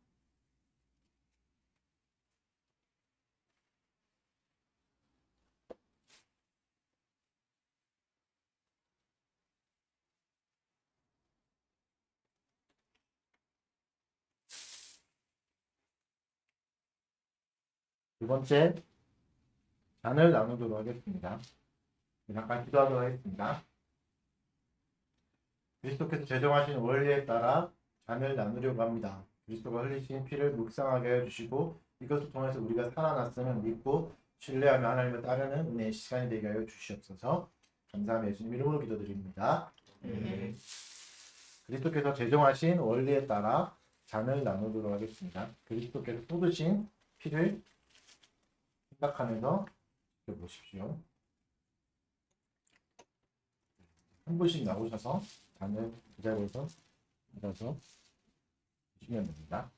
두 번째 잔을 나누도록 하겠습니다. 잠깐 기도하도록 하겠습니다. 그리스도께서 제정하신 원리에 따라 잔을 나누려고 합니다. 그리스도가 흘리신 피를 묵상하게 해주시고 이것을 통해서 우리가 살아났음을 믿고 신뢰하며 하나님을 따르는 은혜의 시간이 되게 하여 주시옵소서. 감사하며 예수님 이름으로 기도드립니다. 그리스도께서 제정하신 원리에 따라 잔을 나누도록 하겠습니다. 그리스도께서 쏟으신 피를 생각하면서 보십시오. 한 분씩 나오셔서 잔을 그 자리에서 앉아서 주시면 됩니다.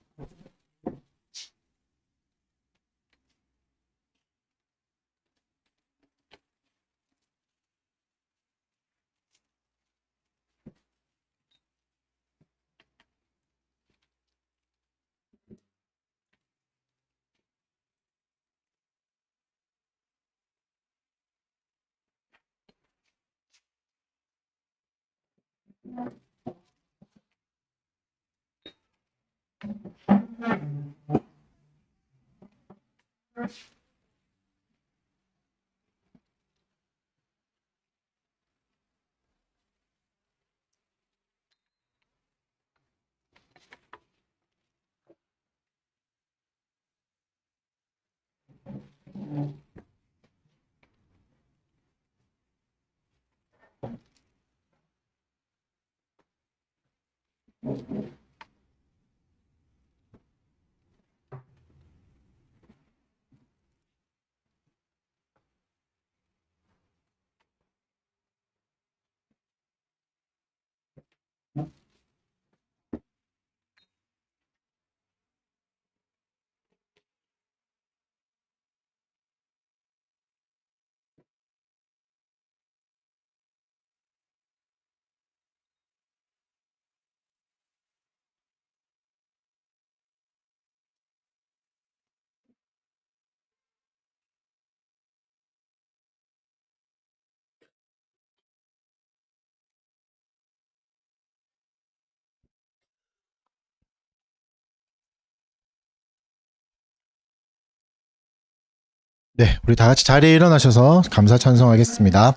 네, 우리 다 같이 자리에 일어나셔서 감사 찬송하겠습니다.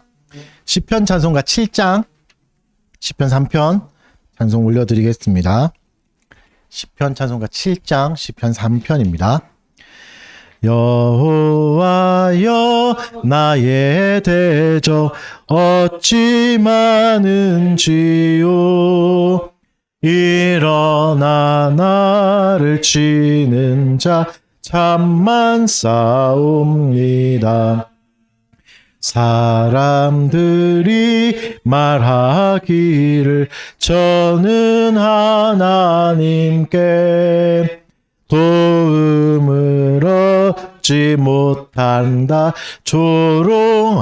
시편 찬송가 7장, 시편 3편 찬송 올려드리겠습니다. 시편 찬송가 7장, 시편 3편입니다. 여호와여 나의 대적 어찌 많은지요. 일어나 나를 치는 자 참만 싸웁니다. 사람들이 말하기를 저는 하나님께 도움을 얻지 못한다 조롱하나이다.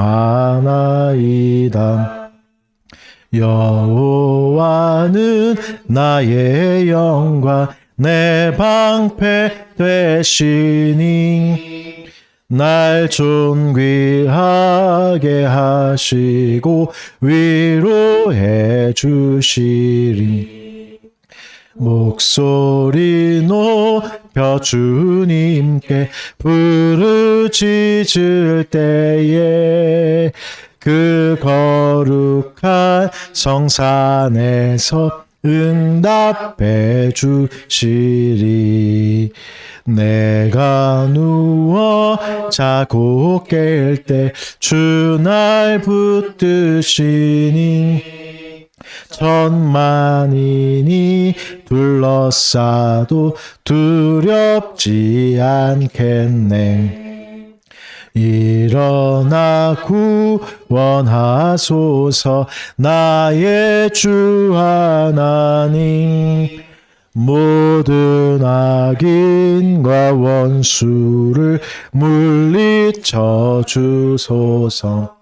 여호와는 나의 영광 내 방패 되시니 날 존귀하게 하시고 위로해 주시리. 목소리 높여 주님께 부르짖을 때에 그 거룩한 성산에서 응답해 주시리. 내가 누워 자고 깰 때 주 날 붙드시니 천만인이 둘러싸도 두렵지 않겠네. 일어나 구원하소서 나의 주 하나님. 모든 악인과 원수를 물리쳐 주소서.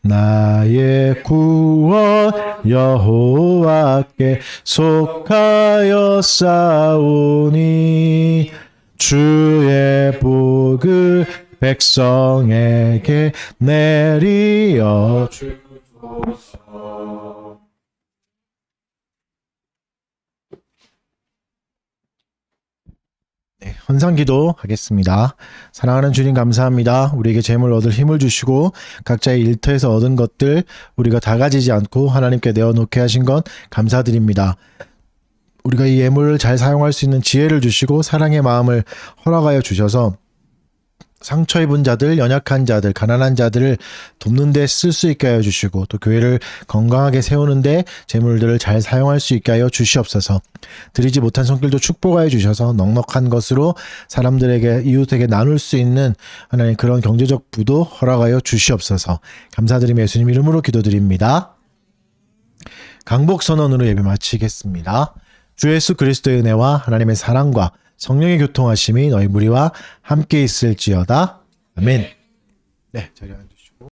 나의 구원 여호와께 속하여 싸우니 주의 복을 백성에게 내리어 주소서. 네, 헌상기도 하겠습니다. 사랑하는 주님 감사합니다. 우리에게 재물 얻을 힘을 주시고 각자의 일터에서 얻은 것들 우리가 다 가지지 않고 하나님께 내어놓게 하신 것 감사드립니다. 우리가 이 예물을 잘 사용할 수 있는 지혜를 주시고 사랑의 마음을 허락하여 주셔서 상처 입은 자들, 연약한 자들, 가난한 자들을 돕는 데 쓸 수 있게 하여 주시고 또 교회를 건강하게 세우는 데 재물들을 잘 사용할 수 있게 하여 주시옵소서. 드리지 못한 손길도 축복하여 주셔서 넉넉한 것으로 사람들에게 이웃에게 나눌 수 있는 하나님 그런 경제적 부도 허락하여 주시옵소서. 감사드리며 예수님 이름으로 기도드립니다. 강복 선언으로 예배 마치겠습니다. 주 예수 그리스도의 은혜와 하나님의 사랑과 성령의 교통하심이 너희 무리와 함께 있을지어다. 아멘. 네, 저희